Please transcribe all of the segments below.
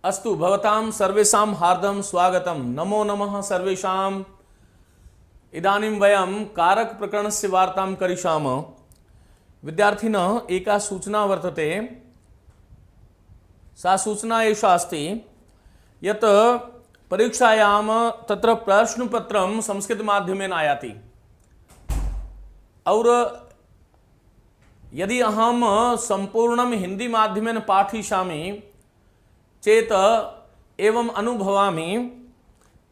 अस्तु भवतां सर्वेषां हार्दं स्वागतं। नमो नमः सर्वेषाम्। इदानीं वयं कारक प्रकरणस्य वार्तां करिष्यामः। विद्यार्थिनः एका सूचना वर्तते। सा सूचना एषा अस्ति यत् परीक्षायां तत्र प्रश्नपत्रं संस्कृतमाध्यमेन आयाति और यदि अहं संपूर्णं हिंदी माध्यमेन पाठयिष्यामि चेत एवं अनुभवामि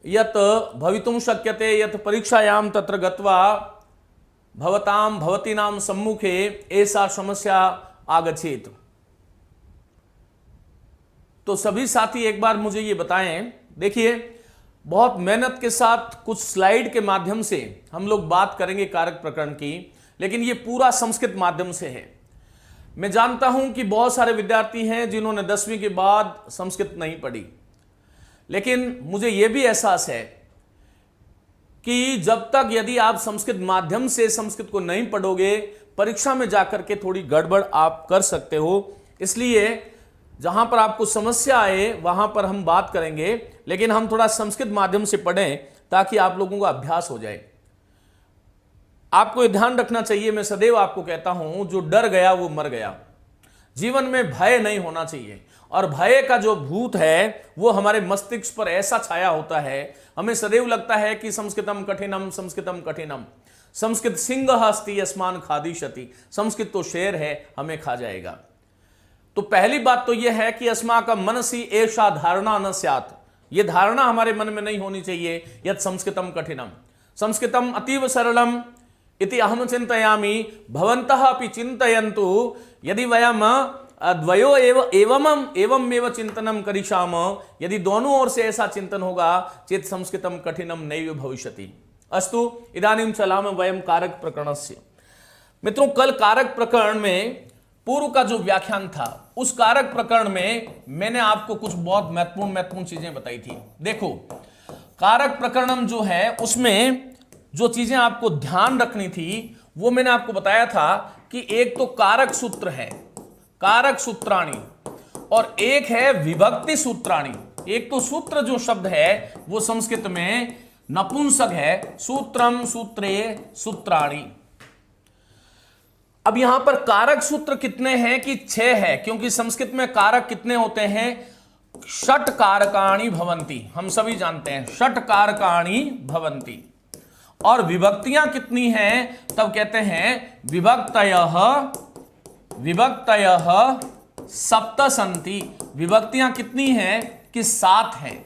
यत् भवितुं शक्यते यत् परीक्षायां तत्र गत्वा भवतीनां सम्मुखे ऐसा समस्या आगच्छेत्। तो सभी साथी एक बार मुझे ये बताएं। देखिए, बहुत मेहनत के साथ कुछ स्लाइड के माध्यम से हम लोग बात करेंगे कारक प्रकरण की, लेकिन ये पूरा संस्कृत माध्यम से है। मैं जानता हूं कि बहुत सारे विद्यार्थी हैं जिन्होंने 10वीं के बाद संस्कृत नहीं पढ़ी, लेकिन मुझे यह भी एहसास है कि जब तक यदि आप संस्कृत माध्यम से संस्कृत को नहीं पढ़ोगे, परीक्षा में जाकर के थोड़ी गड़बड़ आप कर सकते हो। इसलिए जहां पर आपको समस्या आए वहां पर हम बात करेंगे, लेकिन हम थोड़ा संस्कृत माध्यम से पढ़ें ताकि आप लोगों का अभ्यास हो जाए। आपको ध्यान रखना चाहिए, मैं सदैव आपको कहता हूं, जो डर गया वो मर गया। जीवन में भय नहीं होना चाहिए, और भय का जो भूत है वो हमारे मस्तिष्क पर ऐसा छाया होता है, हमें सदैव लगता है कि संस्कृतम कठिनम, संस्कृतम कठिनम, संस्कृत सिंह अस्ति यस्मान खादिष्यति, संस्कृत तो शेर है, हमें खा जाएगा। तो पहली बात तो यह है कि अस्माकं मनसि एषा धारणा न स्यात्, यह धारणा हमारे मन में नहीं होनी चाहिए यत् संस्कृतम कठिनम। संस्कृतम अतीव सरलम इति अहम चिंतयामि, भवन्तः अपि चिन्तयन्तु। यदि वयं द्वयो एवमेव चिंतनं करिष्यामः, यदि दोनों ओर से ऐसा चिंतन होगा चेत संस्कृतम कठिनम नैव भविष्यति। अस्तु, इदानीं चलामः वयं कारक प्रकरणस्य। मित्रों, कल कारक प्रकरण में पूर्व का जो व्याख्यान था, उस कारक प्रकरण में मैंने आपको कुछ बहुत महत्वपूर्ण चीजें बताई थी। देखो, कारक प्रकरण जो है उसमें जो चीजें आपको ध्यान रखनी थी वो मैंने आपको बताया था कि एक तो कारक सूत्र है, कारक सूत्राणी, और एक है विभक्ति सूत्राणी। एक तो सूत्र जो शब्द है वो संस्कृत में नपुंसक है, सूत्रम, सूत्रे, सूत्राणी। अब यहां पर कारक सूत्र कितने हैं कि 6 है, क्योंकि संस्कृत में कारक कितने होते हैं? षट कारकाणि भवन्ति, हम सभी जानते हैं षट कारकाणि भवन्ति। और विभक्तियां कितनी हैं? तब कहते हैं विभक्तयः सप्त सन्ति। विभक्तियां कितनी हैं कि 7 हैं।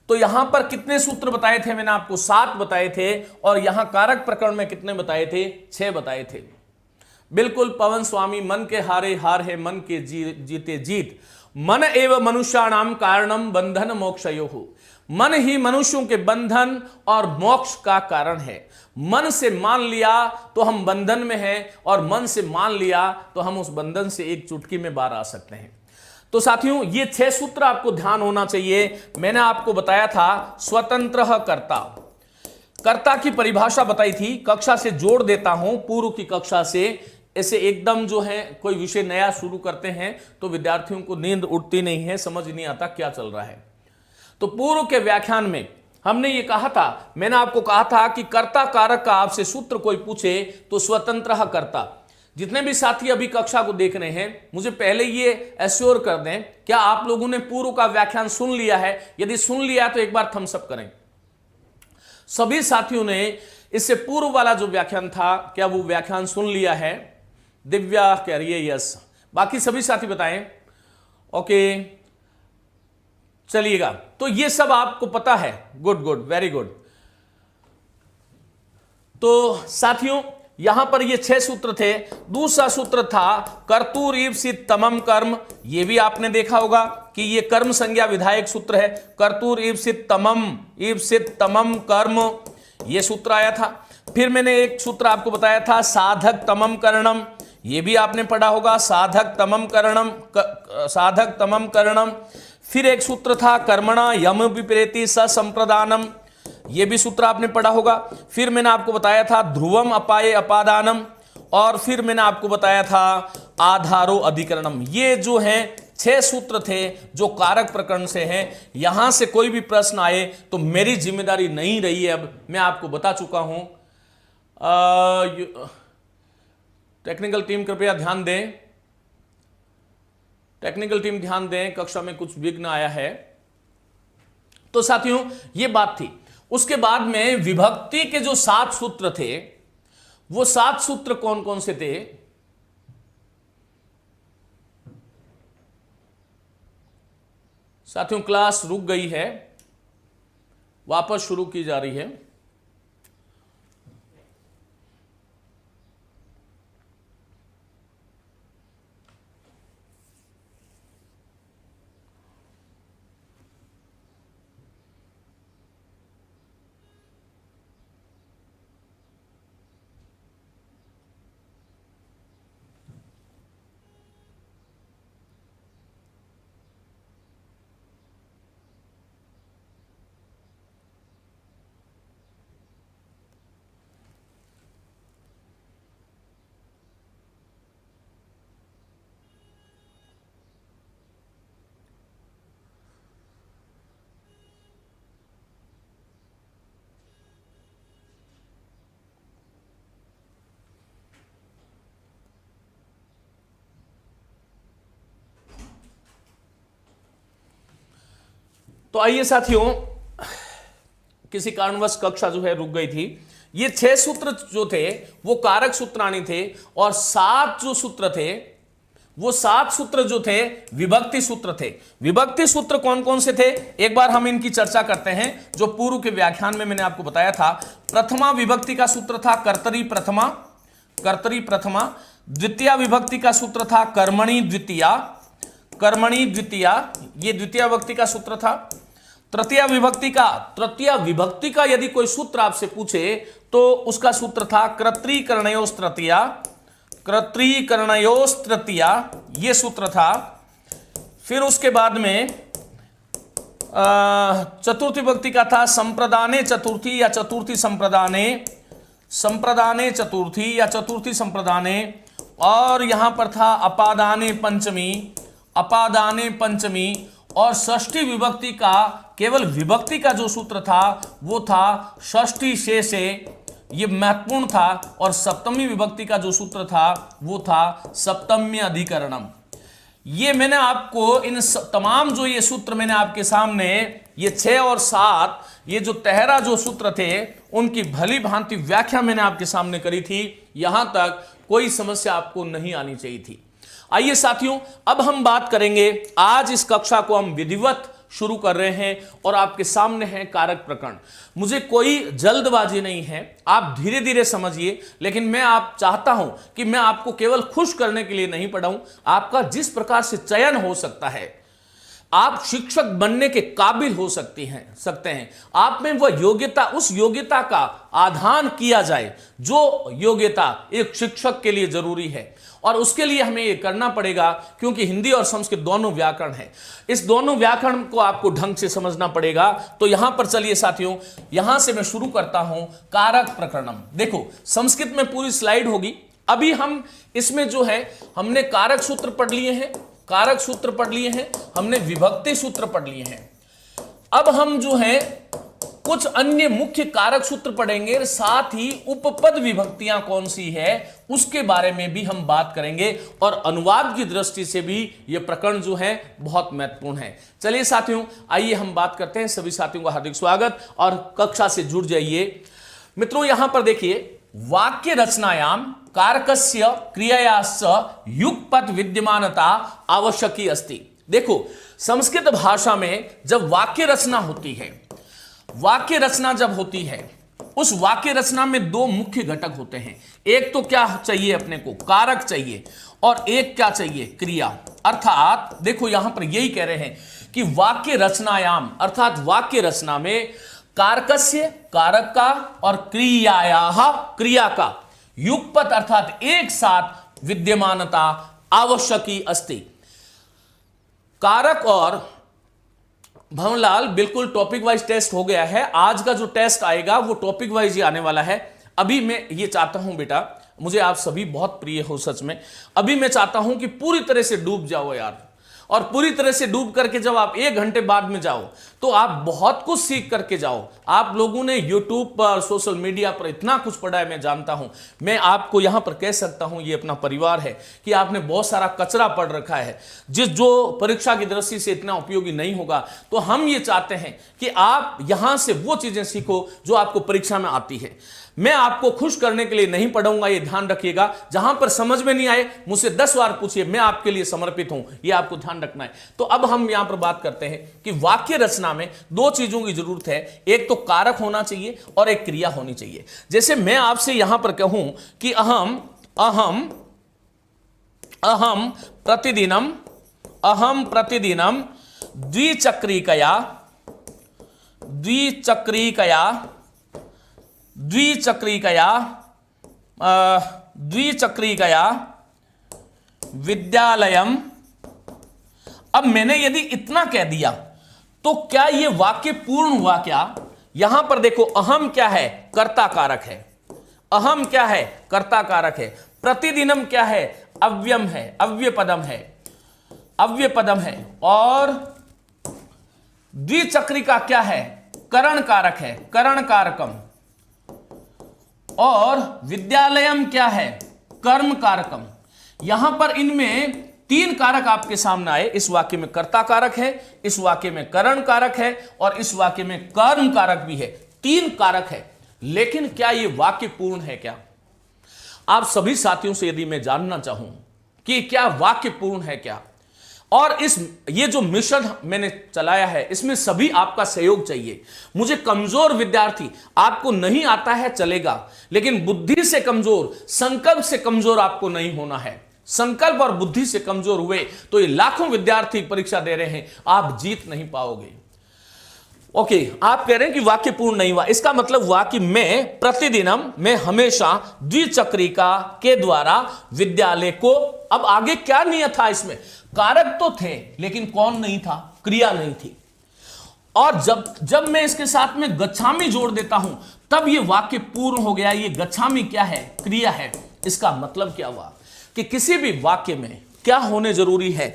तो यहां पर कितने सूत्र बताए थे? मैंने आपको 7 बताए थे, और यहां कारक प्रकरण में कितने बताए थे? 6 बताए थे। बिल्कुल पवन स्वामी, मन के हारे हार है, मन के जीते जीत। मन एवं मनुष्याणाम कारणम बंधन मोक्षयोः। मन ही मनुष्यों के बंधन और मोक्ष का कारण है। मन से मान लिया तो हम बंधन में हैं, और मन से मान लिया तो हम उस बंधन से एक चुटकी में बाहर आ सकते हैं। तो साथियों, ये 6 सूत्र आपको ध्यान होना चाहिए। मैंने आपको बताया था स्वतंत्र कर्ता, कर्ता की परिभाषा बताई थी। कक्षा से जोड़ देता हूं, पूर्व की कक्षा से। ऐसे एकदम जो है कोई विषय नया शुरू करते हैं तो विद्यार्थियों को नींद उठती नहीं है, समझ नहीं आता क्या चल रहा है। तो पूर्व के व्याख्यान में हमने ये कहा था, मैंने आपको कहा था कि कर्ता कारक का आपसे सूत्र कोई पूछे तो स्वतंत्र कर्ता। जितने भी साथी अभी कक्षा को देख रहे हैं, मुझे पहले ये एश्योर कर दें, क्या आप लोगों ने पूर्व का व्याख्यान सुन लिया है? यदि सुन लिया तो एक बार थम्स अप करें। सभी साथियों ने इससे पूर्व वाला जो व्याख्यान था, क्या वो व्याख्यान सुन लिया है? दिव्या कह रही है यस। बाकी सभी साथी बताएं। ओके, चलिएगा। तो ये सब आपको पता है। Good good, very good. तो साथियों, यहां पर ये 6 सूत्र थे। दूसरा सूत्र था कर्तुर ईप्सित तमम कर्म। ये भी आपने देखा होगा कि ये कर्म संज्ञा विधायक सूत्र है। कर्तुर ईप्सित तमम कर्म, ये सूत्र आया था। फिर मैंने एक सूत्र आपको बताया था साधक तमम करणम, ये भी आपने पढ़ा होगा, साधक तमम करणम। फिर एक सूत्र था कर्मणा यम विपरीति स संप्रदानम, ये भी सूत्र आपने पढ़ा होगा। फिर मैंने आपको बताया था ध्रुवम अपाये अपादानम, और फिर मैंने आपको बताया था आधारो अधिकरणम। ये जो है 6 सूत्र थे जो कारक प्रकरण से हैं। यहां से कोई भी प्रश्न आए तो मेरी जिम्मेदारी नहीं रही है, अब मैं आपको बता चुका हूं। टेक्निकल टीम कृपया ध्यान दें, टेक्निकल टीम ध्यान दें, कक्षा में कुछ विघ्न आया है। तो साथियों ये बात थी। उसके बाद में विभक्ति के जो 7 सूत्र थे, वो 7 सूत्र कौन कौन से थे? साथियों क्लास रुक गई है, वापस शुरू की जा रही है। तो आइए साथियों, किसी कारणवश कक्षा जो है रुक गई थी। ये 6 सूत्र जो थे वो कारक सूत्राणी थे, और 7 जो सूत्र थे वो 7 सूत्र जो थे विभक्ति सूत्र थे। विभक्ति सूत्र कौन कौन से थे, एक बार हम इनकी चर्चा करते हैं। जो पूर्व के व्याख्यान में मैंने आपको बताया था, प्रथमा विभक्ति का सूत्र था कर्तरी प्रथमा, कर्तरी प्रथमा। द्वितीय विभक्ति का सूत्र था कर्मणि द्वितीया, कर्मणि द्वितीया, ये द्वितीय विभक्ति का सूत्र था। तृतीय विभक्ति का यदि कोई सूत्र आपसे पूछे तो उसका सूत्र था कर्तृकरणयोस् तृतीया, कर्तृकरणयोस् तृतीया, ये सूत्र था। फिर उसके बाद में चतुर्थी विभक्ति का था संप्रदाने चतुर्थी या चतुर्थी संप्रदाने, संप्रदाने चतुर्थी या चतुर्थी संप्रदाने। और यहां पर था अपादाने पंचमी, अपादाने पंचमी। और षष्ठी विभक्ति का, केवल विभक्ति का जो सूत्र था वो था षष्ठी शेषे, ये महत्वपूर्ण था। और सप्तमी विभक्ति का जो सूत्र था वो था सप्तम्य अधिकरणम। ये मैंने आपको इन तमाम जो ये सूत्र मैंने आपके सामने, ये 6 और 7, ये जो तहरा जो सूत्र थे उनकी भली भांति व्याख्या मैंने आपके सामने करी थी। यहां तक कोई समस्या आपको नहीं आनी चाहिए थी। आइए साथियों, अब हम बात करेंगे, आज इस कक्षा को हम विधिवत शुरू कर रहे हैं और आपके सामने है कारक प्रकरण। मुझे कोई जल्दबाजी नहीं है, आप धीरे धीरे समझिए। लेकिन मैं आप चाहता हूं कि मैं आपको केवल खुश करने के लिए नहीं पढ़ाऊं, आपका जिस प्रकार से चयन हो सकता है, आप शिक्षक बनने के काबिल हो सकते हैं। आप में वह योग्यता, उस योग्यता का आधान किया जाए जो योग्यता एक शिक्षक के लिए जरूरी है। और उसके लिए हमें ये करना पड़ेगा, क्योंकि हिंदी और संस्कृत दोनों व्याकरण है। इस दोनों व्याकरण को आपको ढंग से समझना पड़ेगा। तो यहां पर चलिए साथियों, यहां से मैं शुरू करता हूं कारक प्रकरणम। देखो, संस्कृत में पूरी स्लाइड होगी। अभी हम इसमें जो है, हमने कारक सूत्र पढ़ लिए हैं, कारक सूत्र पढ़ लिए हैं, हमने विभक्ति सूत्र पढ़ लिए हैं। अब हम जो है कुछ अन्य मुख्य कारक सूत्र पढ़ेंगे, साथ ही उपपद विभक्तियां कौन सी है उसके बारे में भी हम बात करेंगे। और अनुवाद की दृष्टि से भी यह प्रकरण जो है बहुत महत्वपूर्ण है। चलिए साथियों, आइए हम बात करते हैं। सभी साथियों का हार्दिक स्वागत और कक्षा से जुड़ जाइए। मित्रों, यहां पर देखिए, वाक्य रचनायाम कारकस्य क्रियायाश्च युगपद विद्यमानता आवश्यकी अस्ति। देखो, संस्कृत भाषा में जब वाक्य रचना होती है, वाक्य रचना जब होती है, उस वाक्य रचना में 2 मुख्य घटक होते हैं। एक तो क्या चाहिए अपने को, कारक चाहिए, और एक क्या चाहिए, क्रिया। अर्थात देखो, यहां पर यही कह रहे हैं कि वाक्य रचनायाम, अर्थात वाक्य रचना में कारकस्य, कारक का, और क्रियायाः, क्रिया का युगपत अर्थात एक साथ विद्यमानता आवश्यकी अस्ति। कारक और भवनलाल, बिल्कुल टॉपिक वाइज टेस्ट हो गया है। आज का जो टेस्ट आएगा वो टॉपिक वाइज ही आने वाला है। अभी मैं ये चाहता हूं बेटा, मुझे आप सभी बहुत प्रिय हो सच में, अभी मैं चाहता हूं कि पूरी तरह से डूब जाओ यार, और पूरी तरह से डूब करके जब आप 1 घंटे बाद में जाओ तो आप बहुत कुछ सीख करके जाओ। आप लोगों ने YouTube पर, सोशल मीडिया पर इतना कुछ पढ़ा है, मैं जानता हूं। मैं आपको यहां पर कह सकता हूं, ये अपना परिवार है, कि आपने बहुत सारा कचरा पढ़ रखा है जो परीक्षा की दृष्टि से इतना उपयोगी नहीं होगा। तो हम ये चाहते हैं कि आप यहां से वो चीजें सीखो जो आपको परीक्षा में आती है। मैं आपको खुश करने के लिए नहीं पढ़ाऊंगा, ये ध्यान रखिएगा। जहां पर समझ में नहीं आए मुझसे 10 बार पूछिए, मैं आपके लिए समर्पित हूं, ये आपको ध्यान रखना है। तो अब हम यहां पर बात करते हैं कि वाक्य रचना में 2 चीजों की जरूरत है, एक तो कारक होना चाहिए और एक क्रिया होनी चाहिए। जैसे मैं आपसे यहां पर कहूं कि अहम प्रतिदिनम द्विचक्रिकया विद्यालयम। अब मैंने यदि इतना कह दिया तो क्या यह वाक्य पूर्ण हुआ? क्या यहां पर देखो, अहम क्या है? कर्ता कारक है। अहम क्या है? कर्ता कारक है। प्रतिदिनम क्या है? अव्ययम है, अव्यय पदम है। और द्विचक्रिका क्या है? करण कारक है, करण कारकम। और विद्यालयम क्या है? कर्म कारकम। यहां पर इनमें 3 कारक आपके सामने आए। इस वाक्य में कर्ता कारक है, इस वाक्य में करण कारक है और इस वाक्य में कर्म कारक भी है। 3 कारक है, लेकिन क्या यह वाक्य पूर्ण है? क्या आप सभी साथियों से यदि मैं जानना चाहूं कि क्या वाक्य पूर्ण है क्या, और ये जो मिशन मैंने चलाया है इसमें सभी आपका सहयोग चाहिए। मुझे कमजोर विद्यार्थी, आपको नहीं आता है चलेगा, लेकिन बुद्धि से कमजोर, संकल्प से कमजोर आपको नहीं होना है। संकल्प और बुद्धि से कमजोर हुए तो ये लाखों विद्यार्थी परीक्षा दे रहे हैं, आप जीत नहीं पाओगे। ओके, आप कह रहे हैं कि वाक्य पूर्ण नहीं हुआ, इसका मतलब हुआ कि मैं प्रतिदिनम, मैं हमेशा द्विचक्रिका के द्वारा विद्यालय को। अब आगे क्या नियत था इसमें? कारक तो थे लेकिन कौन नहीं था? क्रिया नहीं थी। और जब मैं इसके साथ में गच्छामि जोड़ देता हूं तब यह वाक्य पूर्ण हो गया। ये गच्छामि क्या है? क्रिया है। इसका मतलब क्या हुआ कि किसी भी वाक्य में क्या होने जरूरी है?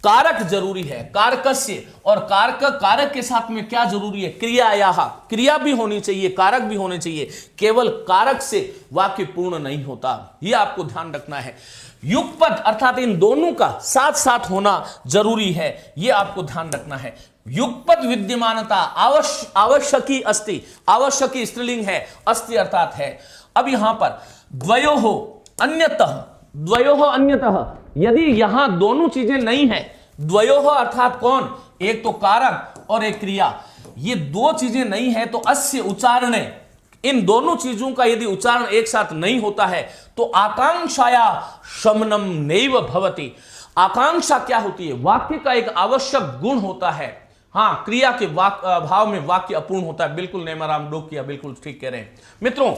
कारक जरूरी है, कारकस्य। और कारक के साथ में क्या जरूरी है? क्रिया भी होनी चाहिए, कारक भी होने चाहिए। केवल कारक से वाक्य पूर्ण नहीं होता, यह आपको ध्यान रखना है। युगपद अर्थात इन दोनों का साथ साथ होना जरूरी है, यह आपको ध्यान रखना है। युगपद विद्यमानता आवश्यकी अस्ति, आवश्यकी स्त्रीलिंग है, अस्ति अर्थात है। अब यहां पर द्वयोः अन्यतः, यदि यहां दोनों चीजें नहीं है, द्वयोः अर्थात कौन? एक तो कारक और एक क्रिया, ये 2 चीजें नहीं है तो अस्य उच्चारणे, इन दोनों चीजों का यदि उच्चारण एक साथ नहीं होता है तो आकांक्षाया शमनम नैव भवति। आकांक्षा क्या होती है? वाक्य का एक आवश्यक गुण होता है। हां, क्रिया के भाव में वाक्य अपूर्ण होता है। बिल्कुल नेमाराम डोकिया बिल्कुल ठीक कह रहे हैं मित्रों।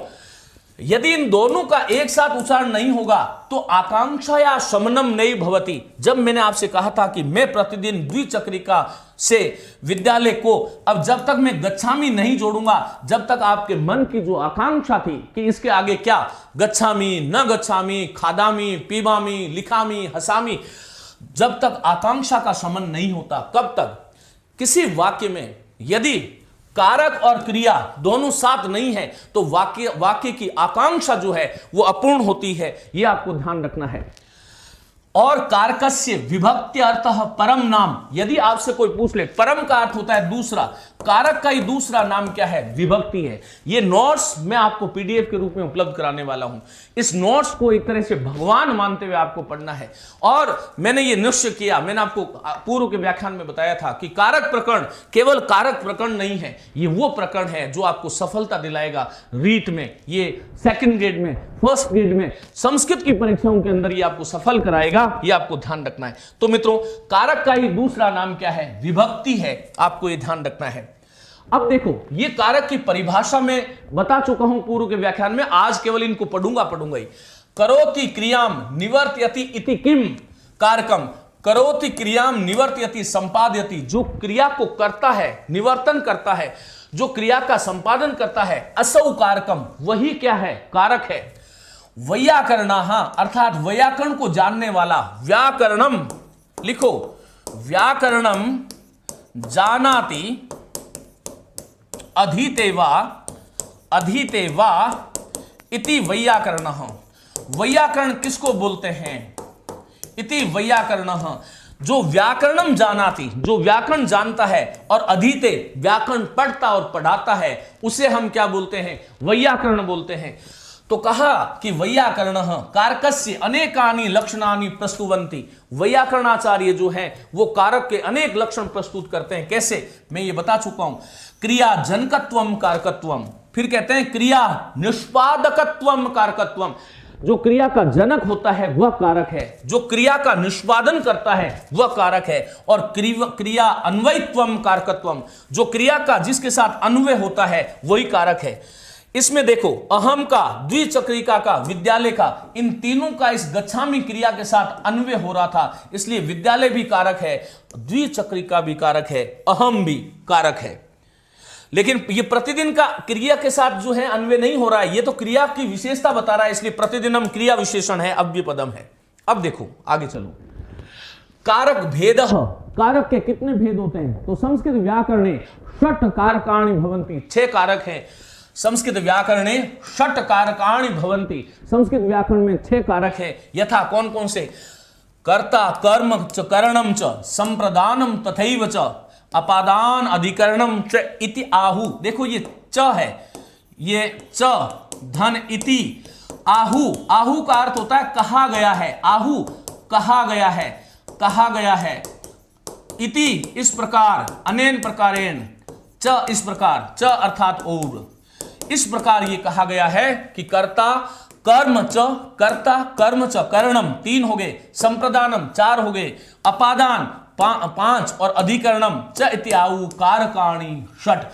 यदि इन दोनों का एक साथ उच्चारण नहीं होगा तो आकांक्षा या शमनम नहीं भवती। जब मैंने आपसे कहा था कि मैं प्रतिदिन द्विचक्रिका से विद्यालय को, अब जब तक मैं गच्छामि नहीं जोड़ूंगा, जब तक आपके मन की जो आकांक्षा थी कि इसके आगे क्या, गच्छामि, न गच्छामि, खादामि, पीबामि, लिखामि, हसामि, जब तक आकांक्षा का शमन नहीं होता, कब तक? किसी वाक्य में यदि कारक और क्रिया दोनों साथ नहीं है तो वाक्य की आकांक्षा जो है वो अपूर्ण होती है, यह आपको ध्यान रखना है। और कारकस्य विभक्ति अर्थः परम नाम, यदि आपसे कोई पूछ ले, परम का अर्थ होता है दूसरा, कारक का ही दूसरा नाम क्या है? विभक्ति है। ये नोट्स मैं आपको पीडीएफ के रूप में उपलब्ध कराने वाला हूं। इस नोट्स को एक तरह से भगवान मानते हुए आपको पढ़ना है। और मैंने ये निश्चय किया, मैंने आपको पूर्व के व्याख्यान में बताया था कि कारक प्रकरण केवल कारक प्रकरण नहीं है, ये वो प्रकरण है जो आपको सफलता दिलाएगा रीट में, ये 2nd ग्रेड में, 1st ग्रेड में, संस्कृत की परीक्षाओं के अंदर ये आपको सफल कराएगा, ये आपको ध्यान रखना है। तो मित्रों, कारक का ही दूसरा नाम क्या है? विभक्ति है, आपको ये ध्यान रखना है। अब देखो, ये कारक की परिभाषा में बता चुका हूं पूर्व के व्याख्यान में, आज केवल इनको पढ़ूंगा ही। करोति क्रियाम निवर्तयति इति किम कारकम, करोति क्रियाम निवर्तयति संपादयति, जो क्रिया को करता है, निवर्तन करता है, जो क्रिया का संपादन करता है, असौ कारकम, वही क्या है? कारक है। वैयाकरणाः अर्थात व्याकरण को जानने वाला, व्याकरणम लिखो, व्याकरणम जानाति अधीते वा इति वैयाकरणः। वैयाकरण किसको बोलते हैं? इति वैयाकरणः। जो व्याकरणम जानाति, जो व्याकरण जानता है, और अधीते व्याकरण पढ़ता और पढ़ाता है, उसे हम क्या बोलते हैं? वैयाकरण बोलते हैं। तो कहा कि वैयाकरणः कारकस्य अनेकानि लक्षणानि प्रस्तुवन्ति। वैयाकरणाचार्य जो हैं वो कारक के अनेक लक्षण प्रस्तुत करते हैं। कैसे? मैं ये बता चुका हूं। क्रिया जनकत्वम कारकत्वम, फिर कहते हैं क्रिया निष्पादकत्वम कारकत्वम। जो क्रिया का जनक होता है वह कारक है, जो क्रिया का निष्पादन करता है वह कारक है। और क्रिया अन्वयत्वम कारकत्वम, जो क्रिया का जिसके साथ अन्वय होता है वही कारक है। इसमें देखो, अहम का, द्विचक्रिका का, विद्यालय का, इन तीनों का इस गच्छामि क्रिया के साथ अन्वय हो रहा था, इसलिए विद्यालय भी कारक है, द्विचक्रिका भी कारक है, अहम भी कारक है। लेकिन ये प्रतिदिन का क्रिया के साथ जो है अन्वय नहीं हो रहा है, ये तो क्रिया की विशेषता बता रहा है, इसलिए प्रतिदिनम क्रिया विशेषण है, अव्ययपदम है। अब देखो आगे चलो। कारक भेद, कारक के कितने भेद होते हैं? तो संस्कृत व्याकरणे षट कारकाणि भवन्ति, 6 कारक हैं। संस्कृत व्याकरणे षट कारकाणि भवन्ति, संस्कृत व्याकरण में 6 कारक है। यथा कौन कौन से? कर्ता, कर्म च, करणम च, संप्रदानम तथैव च, अपादान अधिकरणम च इति आहु। देखो ये च है, ये च, धन इति, आहु। आहु का अर्थ होता है कहा गया है, आहु कहा गया है, कहा गया है। इति इस प्रकार, अनेन प्रकारेण, च इस प्रकार, च अर्थात और, इस प्रकार ये कहा गया है कि कर्ता कर्म च, कर्ता कर्म च, करणम 3 हो गए, संप्रदानम 4 हो गए, अपादान 5 और अधिकरणम च इत्यादि कारकाणि षट।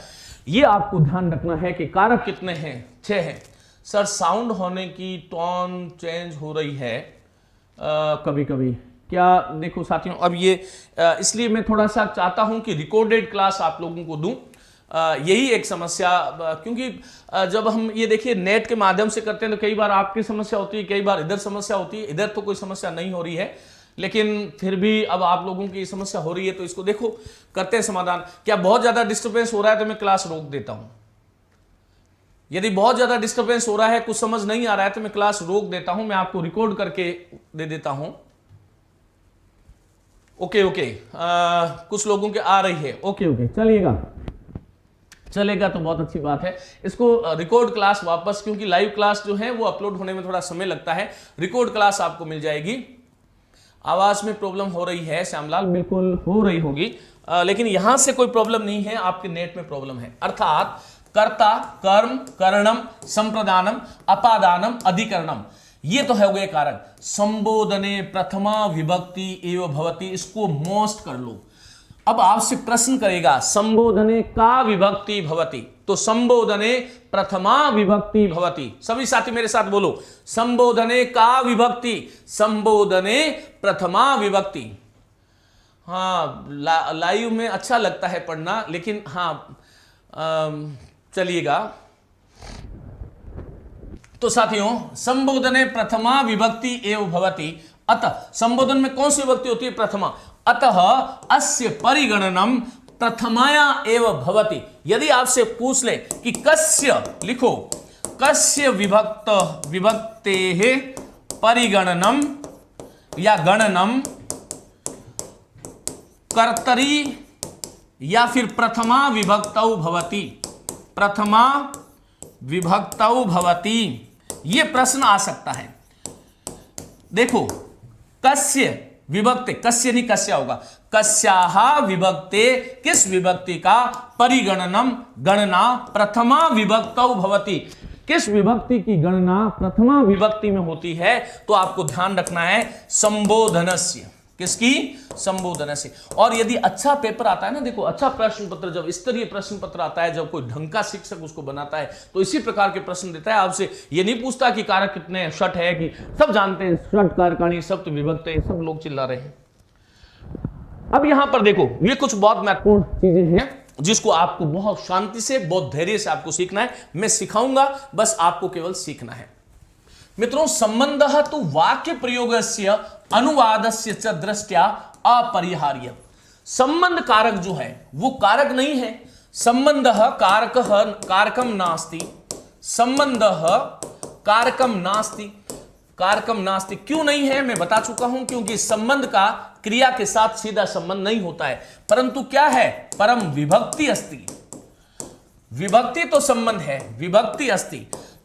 ये आपको ध्यान रखना है कि कारक कितने हैं? 6 हैं। सर साउंड होने की टोन चेंज हो रही है कभी कभी, क्या? देखो साथियों, अब ये इसलिए मैं थोड़ा सा चाहता हूं कि रिकॉर्डेड क्लास आप लोगों को दूं। यही एक समस्या, क्योंकि जब हम ये देखिए नेट के माध्यम से करते हैं तो कई बार आपकी समस्या होती है, कई बार इधर समस्या होती है। इधर तो कोई समस्या नहीं हो रही है, लेकिन फिर भी अब आप लोगों की समस्या हो रही है, तो इसको देखो करते हैं समाधान। क्या बहुत ज्यादा डिस्टर्बेंस हो रहा है तो मैं क्लास रोक देता हूं। यदि बहुत ज्यादा डिस्टर्बेंस हो रहा है, कुछ समझ नहीं आ रहा है, तो मैं क्लास रोक देता हूं, मैं आपको रिकॉर्ड करके दे देता हूं। ओके ओके, कुछ लोगों के आ रही है। ओके ओके, चलेगा तो बहुत अच्छी बात है। इसको रिकॉर्ड क्लास वापस, क्योंकि लाइव क्लास जो है वो अपलोड होने में थोड़ा समय लगता है, रिकॉर्ड क्लास आपको मिल जाएगी। आवाज में प्रॉब्लम हो रही है श्यामलाल? बिल्कुल हो रही होगी, लेकिन यहां से कोई प्रॉब्लम नहीं है, आपके नेट में प्रॉब्लम है। अर्थात कर्ता, कर्म, करणम, संप्रदानम, अपादानम, अधिकरणम, ये तो है गए कारक। संबोधने प्रथमा विभक्ति एव भवति, इसको मोस्ट कर लो। अब आपसे प्रश्न करेगा संबोधने का विभक्ति भवति, तो संबोधने प्रथमा विभक्ति भवति। सभी साथी मेरे साथ बोलो, संबोधने का विभक्ति, संबोधने प्रथमा विभक्ति। हाँ, लाइव में अच्छा लगता है पढ़ना, लेकिन हाँ चलिएगा। तो साथियों, संबोधने प्रथमा विभक्ति एव भवति, अतः संबोधन में कौन सी विभक्ति होती है? प्रथमा। अतः अस्य परिगणनम प्रथमाया एव भवति। यदि आपसे पूछ ले कि कस्य, लिखो कस्य विभक्तेः परिगणनम या गणनम कर्तरी या फिर प्रथमा विभक्तौ भवति, प्रथमा विभक्तौ भवति, यह प्रश्न आ सकता है। देखो कस्य विभक्ते, कस्य नहीं कस्या होगा, कस्याहा विभक्ते, किस विभक्ति का, परिगणनम गणना प्रथमा विभक्तौ भवति, किस विभक्ति की गणना प्रथमा विभक्ति में होती है, तो आपको ध्यान रखना है संबोधनस्य, किसकी, संबोधनस्य। और यदि अच्छा पेपर आता है ना, देखो अच्छा प्रश्न पत्र, जब स्तरीय प्रश्न पत्र आता है, जब कोई ढंग का शिक्षक उसको बनाता है, तो इसी प्रकार के प्रश्न देता है। आपसे ये नहीं पूछता कि कारक कितने, षट है कि, सब जानते हैं षट कारकाणि सप्त विभक्ति, सब लोग चिल्ला रहे हैं। अब यहां पर देखो, ये कुछ बहुत महत्वपूर्ण चीजें हैं जिसको आपको बहुत शांति से, बहुत धैर्य से आपको सीखना है। मैं सिखाऊंगा, बस आपको केवल सीखना है। मित्रों, संबंधः तु वाक्य प्रयोगस्य अनुवादस्य च दृष्ट्या अपरिहार्य। संबंध कारक जो है वो कारक नहीं है। संबंध कारक कारकम नास्ति, संबंध कारकम नास्ति, कारकम नास्ति क्यों नहीं है मैं बता चुका हूं, क्योंकि संबंध का क्रिया के साथ सीधा संबंध नहीं होता है, परंतु क्या है, परम विभक्ति अस्ति। विभक्ति तो संबंध है, विभक्ति अस्ति।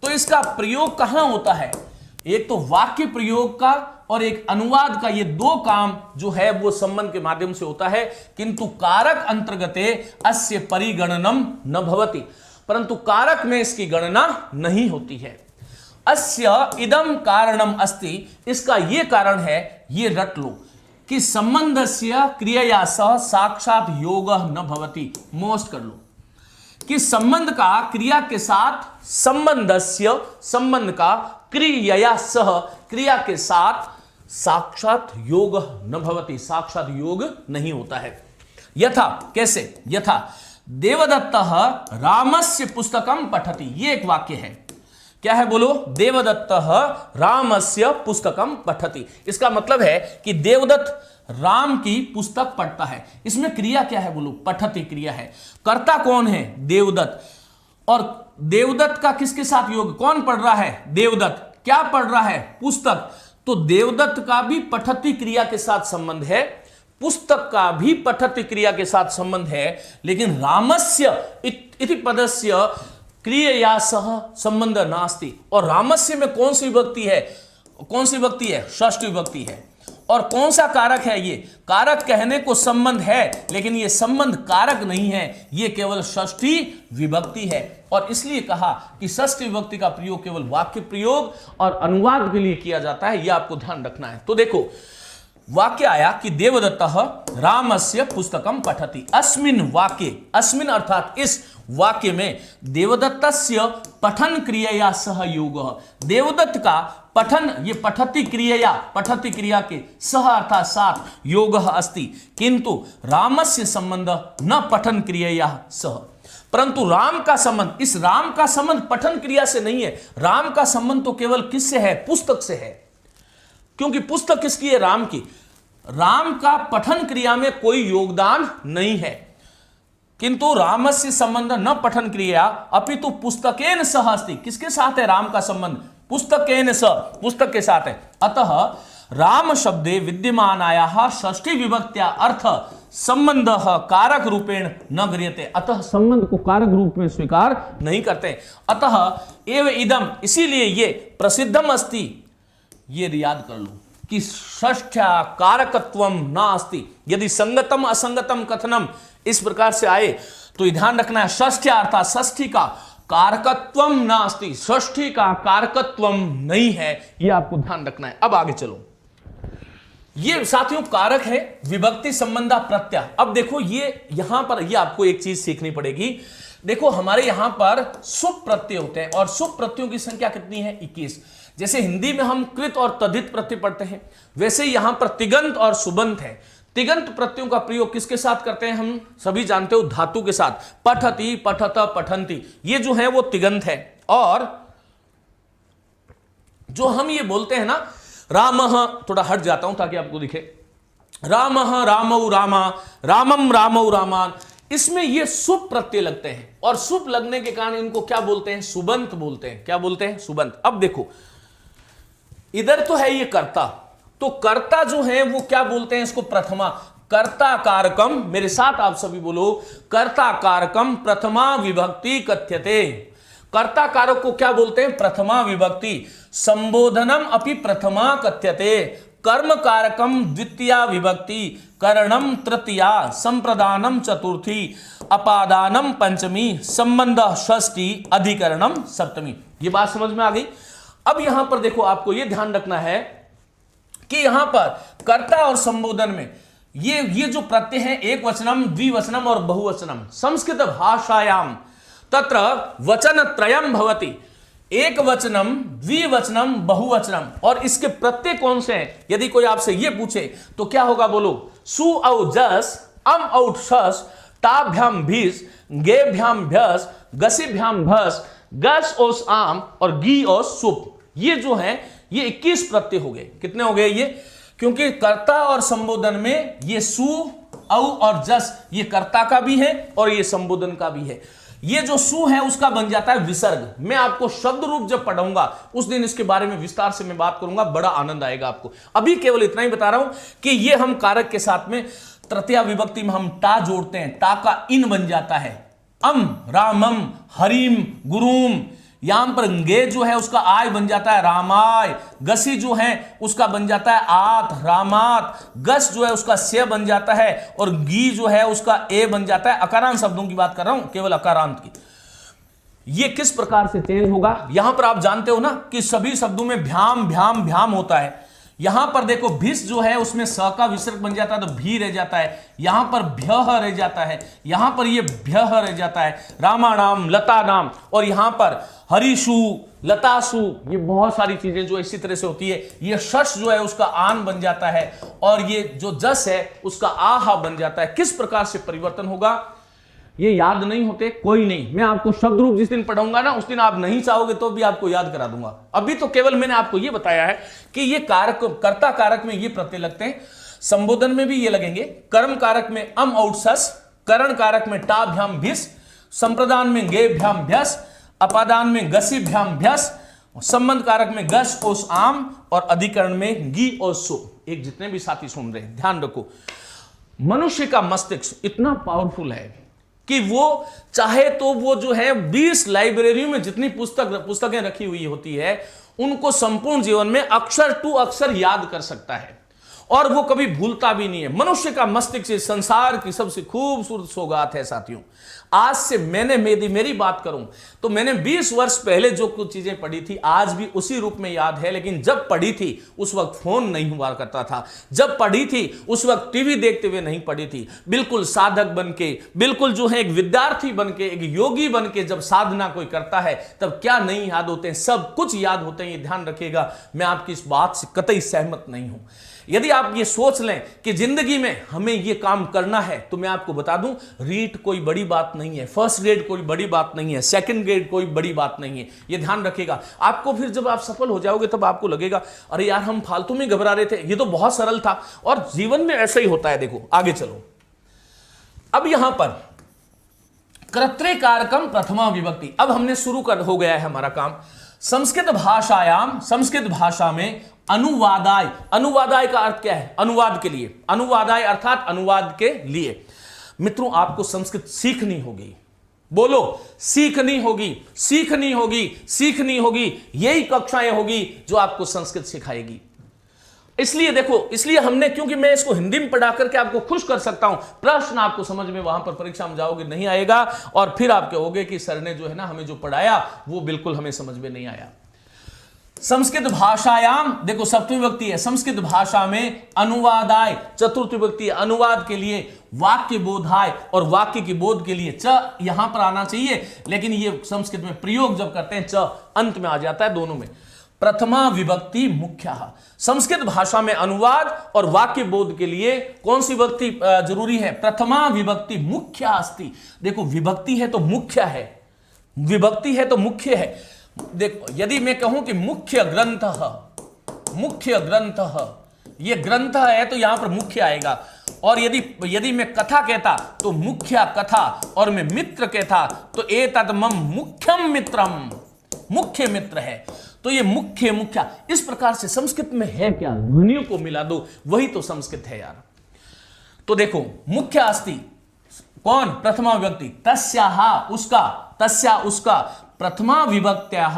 तो इसका प्रयोग कहां होता है, एक तो वाक्य प्रयोग का और एक अनुवाद का, ये दो काम जो है वो संबंध के माध्यम से होता है। किंतु कारक अंतर्गते अस्य परिगणनम न भवति, परंतु कारक में इसकी गणना नहीं होती है। अस्य इदम कारणम अस्ति, इसका ये कारण है, ये रट लो कि संबंधस्य क्रियया सह साक्षात योग न भवति। मोस्ट कर लो कि संबंध का क्रिया के साथ, संबंधस्य संबंध का क्रियया सह क्रिया के साथ साक्षात योग न भवति, साक्षात योग नहीं होता है। यथा, कैसे, यथा देवदत्तः रामस्य पुस्तकम पठति, ये एक वाक्य है। क्या है बोलो, देवदत्तः रामस्य पुस्तकम पठति। इसका मतलब है कि देवदत्त राम की पुस्तक पढ़ता है। इसमें क्रिया क्या है बोलो, पठति क्रिया है। कर्ता कौन है, देवदत्त। और देवदत्त का किसके साथ योग, कौन पढ़ रहा है, देवदत्त। क्या पढ़ रहा है, पुस्तक। तो देवदत्त का भी पठति क्रिया के साथ संबंध है, पुस्तक का भी पठति क्रिया के साथ संबंध है, लेकिन रामस्य इति पदस्य क्रियया सह संबंध नास्ति। और रामस्य में कौन सी विभक्ति है, कौन सी विभक्ति है, षष्ठी विभक्ति है। और कौन सा कारक है, ये कारक कहने को संबंध है, लेकिन ये संबंध कारक नहीं है, ये केवल षष्ठी विभक्ति है। और इसलिए कहा कि षष्ठी विभक्ति का प्रयोग केवल वाक्य प्रयोग और अनुवाद के लिए किया जाता है, यह आपको ध्यान रखना है। तो देखो वाक्य आया कि देवदत्तः रामस्य पुस्तकम पठति। अस्मिन वाक्ये, अस्मिन अर्थात इस वाक्य में देवदत्तस्य पठन क्रियया सह योगः, देवदत्त का पठन, ये पठति क्रियया, पठति क्रिया के सह अर्थात साथ योगः अस्ति, किंतु रामस्य संबंध न पठन क्रियया सह। परंतु राम का संबंध, इस राम का संबंध पठन क्रिया से नहीं है, राम का संबंध तो केवल किससे है, पुस्तक से है। क्योंकि पुस्तक किसकी है, राम की। राम का पठन क्रिया में कोई योगदान नहीं है, किंतु रामस्य संबंध न पठन क्रिया अपितु पुस्तकेन सह अस्ति। किसके साथ है राम का संबंध, पुस्तकेन सह, पुस्तक के साथ है। अतः राम शब्दे विद्यमानायाः षष्ठी विभक्त्या अर्थ संबंध कारक रूपेण न गृह्यते, अतः संबंध को कारक रूप में स्वीकार नहीं करते। अतः एव इदम, इसीलिए ये प्रसिद्धम अस्ति, ये याद कर लो कि षष्ठ्या कारकत्वम नास्ति। यदि संगतम असंगतम कथनम इस प्रकार से आए तो ध्यान रखना है, षष्ठ्या अर्थात षष्ठी का कारकत्वम नास्ति, षष्ठी का कारकत्वम नहीं है, यह आपको ध्यान रखना है। अब आगे चलो, ये साथियों कारक है विभक्ति संबंधा प्रत्यय। अब देखो ये यहां पर ये आपको एक चीज सीखनी पड़ेगी। देखो हमारे यहां पर सुप प्रत्यय होते हैं और सुप प्रत्ययों की संख्या कितनी है, 21। जैसे हिंदी में हम कृत और तद्धित प्रत्यय पढ़ते हैं, वैसे यहां पर तिगंत और सुबंत है। तिगंत प्रत्ययों का प्रयोग किसके साथ करते हैं, हम सभी जानते हो, धातु के साथ। पठति, पठत, पठन्ति, ये जो है वो तिगंत है। और जो हम ये बोलते हैं ना रामः, थोड़ा हट जाता हूं ताकि आपको दिखे, रामः रामौ रामा, रामम रामौ रामान, इसमें ये सुप प्रत्यय लगते हैं और सुप लगने के कारण इनको क्या बोलते हैं, सुबंत बोलते हैं। क्या बोलते हैं, सुबंत। अब देखो इधर तो है ये कर्ता, तो कर्ता जो है वो क्या बोलते हैं इसको, प्रथमा। कर्ता कारकम, मेरे साथ आप सभी बोलो, कर्ता कारकम प्रथमा विभक्ति कथ्यते। कर्ता कारक को क्या बोलते हैं, प्रथमा विभक्ति। संबोधनम अपि प्रथमा कथ्यते। कर्म कारकम द्वितीया विभक्ति, करणम तृतीया, संप्रदानम चतुर्थी, अपादानम पंचमी, संबंध षष्ठी, अधिकरणम सप्तमी। ये बात समझ में आ गई। अब यहां पर देखो आपको यह ध्यान रखना है कि यहां पर कर्ता और संबोधन में ये जो प्रत्यय है, एक वचनम, द्विवचनम और बहुवचनम। संस्कृत भाषायाम तत्र वचन त्रयम भवति, एक वचनम, द्विवचनम, बहुवचनम। और इसके प्रत्यय कौन से हैं, यदि कोई आपसे ये पूछे तो क्या होगा, बोलो, सु औ जस, अम औ शस, ताभ्याम भीस, गेभ्याम भ्यस, गसिभ्याम भस, गस ओस आम और गी ओस सुप। ये जो है ये 21 प्रत्यय हो गए। कितने हो गए ये, क्योंकि कर्ता और संबोधन में ये सु औ और जस ये कर्ता का भी है और ये संबोधन का भी है। ये जो सु है उसका बन जाता है विसर्ग। मैं आपको शब्द रूप जब पढ़ाऊंगा उस दिन इसके बारे में विस्तार से मैं बात करूंगा, बड़ा आनंद आएगा आपको। अभी केवल इतना ही बता रहा हूं कि ये हम कारक के साथ में तृतीया विभक्ति में हम टा जोड़ते हैं, टा का इन बन जाता है अम, रामम, हरिम, गुरुम। यहां पर गे जो है उसका आय बन जाता है रामाय, गसी जो है उसका बन जाता है आत, रामात, गस जो है उसका से बन जाता है और गी जो है उसका ए बन जाता है। अकारांत शब्दों की बात कर रहा हूं, केवल अकारांत की। ये किस प्रकार से चेंज होगा, यहां पर आप जानते हो ना कि सभी शब्दों में भ्याम भ्याम भ्याम होता है। यहां पर देखो भिस जो है उसमें स का विसर्ग बन जाता है तो भी रह जाता है, यहां पर भ्यह रह जाता है, यहां पर ये भ्यह रह जाता है, रामा नाम, लता नाम, और यहां पर हरिशु, लतासु, ये बहुत सारी चीजें जो इसी तरह से होती है। ये शश जो है उसका आन बन जाता है और ये जो जस है उसका आहा बन जाता है। किस प्रकार से परिवर्तन होगा ये याद नहीं होते, कोई नहीं, मैं आपको शब्द रूप जिस दिन पढ़ाऊंगा ना उस दिन आप नहीं चाहोगे तो भी आपको याद करा दूंगा। अभी तो केवल मैंने आपको ये बताया है कि ये कारक, कर्ता कारक में ये प्रत्यय लगते हैं, संबोधन में भी ये लगेंगे, कर्म कारक में अम और सस, करण कारक में टा भ्याम भिस, संप्रदान में गे भ्याम भ्यस, अपादान में गसी भ्याम भ्यस, संबंध कारक में गस ओस आम और अधिकरण में गी और सो। एक जितने भी साथी सुन रहे हैं ध्यान रखो, मनुष्य का मस्तिष्क इतना पावरफुल है कि वो चाहे तो वो जो है 20 लाइब्रेरियों में जितनी पुस्तकें रखी हुई होती है उनको संपूर्ण जीवन में अक्षर टू अक्षर याद कर सकता है और वो कभी भूलता भी नहीं है। मनुष्य का मस्तिष्क संसार की सबसे खूबसूरत सौगात है साथियों। आज से मेरी बात करूं तो मैंने 20 वर्ष पहले जो कुछ चीजें पढ़ी थी आज भी उसी रूप में याद है, लेकिन जब पढ़ी थी उस वक्त फोन नहीं हुआ करता था, जब पढ़ी थी उस वक्त टीवी देखते हुए नहीं पढ़ी थी, बिल्कुल साधक बन के, बिल्कुल जो है एक विद्यार्थी बन के, एक योगी बन के जब साधना कोई करता है तब क्या नहीं याद होते हैं, सब कुछ याद होते हैं। ये ध्यान रखिएगा, मैं आपकी इस बात से कतई सहमत नहीं हूं। यदि आप ये सोच लें कि जिंदगी में हमें ये काम करना है तो मैं आपको बता दूं रीट कोई बड़ी बात नहीं है, फर्स्ट ग्रेड कोई बड़ी बात नहीं है, सेकंड ग्रेड कोई बड़ी बात नहीं है। ये ध्यान रखिएगा। आपको फिर जब आप सफल हो जाओगे तब आपको लगेगा अरे यार हम फालतू में घबरा रहे थे, ये तो बहुत सरल था। और जीवन में ऐसा ही होता है। देखो आगे चलो, अब यहां पर कर्तृकारकम प्रथमा विभक्ति, अब हमने शुरू हो गया है हमारा काम। संस्कृत भाषायाम, संस्कृत भाषा में अनुवादाय, अनुवादाय का अर्थ क्या है, अनुवाद के लिए, अनुवादाय अर्थात अनुवाद के लिए। मित्रों आपको संस्कृत सीखनी होगी, बोलो सीखनी होगी, सीखनी होगी, सीखनी होगी। यही कक्षाएं होगी जो आपको संस्कृत सिखाएगी। इसलिए देखो, इसलिए हमने, क्योंकि मैं इसको हिंदी में पढ़ा करके आपको खुश कर सकता हूं, प्रश्न आपको समझ में वहां पर परीक्षा में जाओगे नहीं आएगा और फिर आप कहोगे कि सर ने जो है ना हमें जो पढ़ाया वो बिल्कुल हमें समझ में नहीं आया। संस्कृत भाषायाम, देखो सप्तमी विभक्ति है, संस्कृत भाषा में अनुवादाय, चतुर्थ विभक्ति अनुवाद के लिए, वाक्य बोधाय और वाक्य की बोध के लिए च यहां पर आना चाहिए, लेकिन ये संस्कृत में प्रयोग जब करते हैं च अंत में आ जाता है दोनों में। प्रथमा विभक्ति मुख्यः, संस्कृत भाषा में अनुवाद और वाक्य बोध के लिए कौन सी विभक्ति जरूरी है, प्रथमा विभक्ति मुख्य अस्ति। देखो विभक्ति है तो मुख्य है, विभक्ति है तो मुख्य है। देखो यदि मैं कहूं कि मुख्य ग्रंथ, मुख्य ग्रंथ, ये ग्रंथ है तो यहां पर मुख्य आएगा। और यदि मैं कथा कहता तो मुख्य कथा, और मैं मित्र कहता तो एतत् मम मुख्यम मित्रम, मुख्य मित्र है। तो ये मुख्य मुख्य इस प्रकार से संस्कृत में है क्या, ध्वनियों को मिला दो, वही तो संस्कृत है यार। तो देखो मुख्य अस्ति कौन, प्रथमा विभक्ति, तस्याहा उसका, तस्या उसका, प्रथमा विभक्त्याः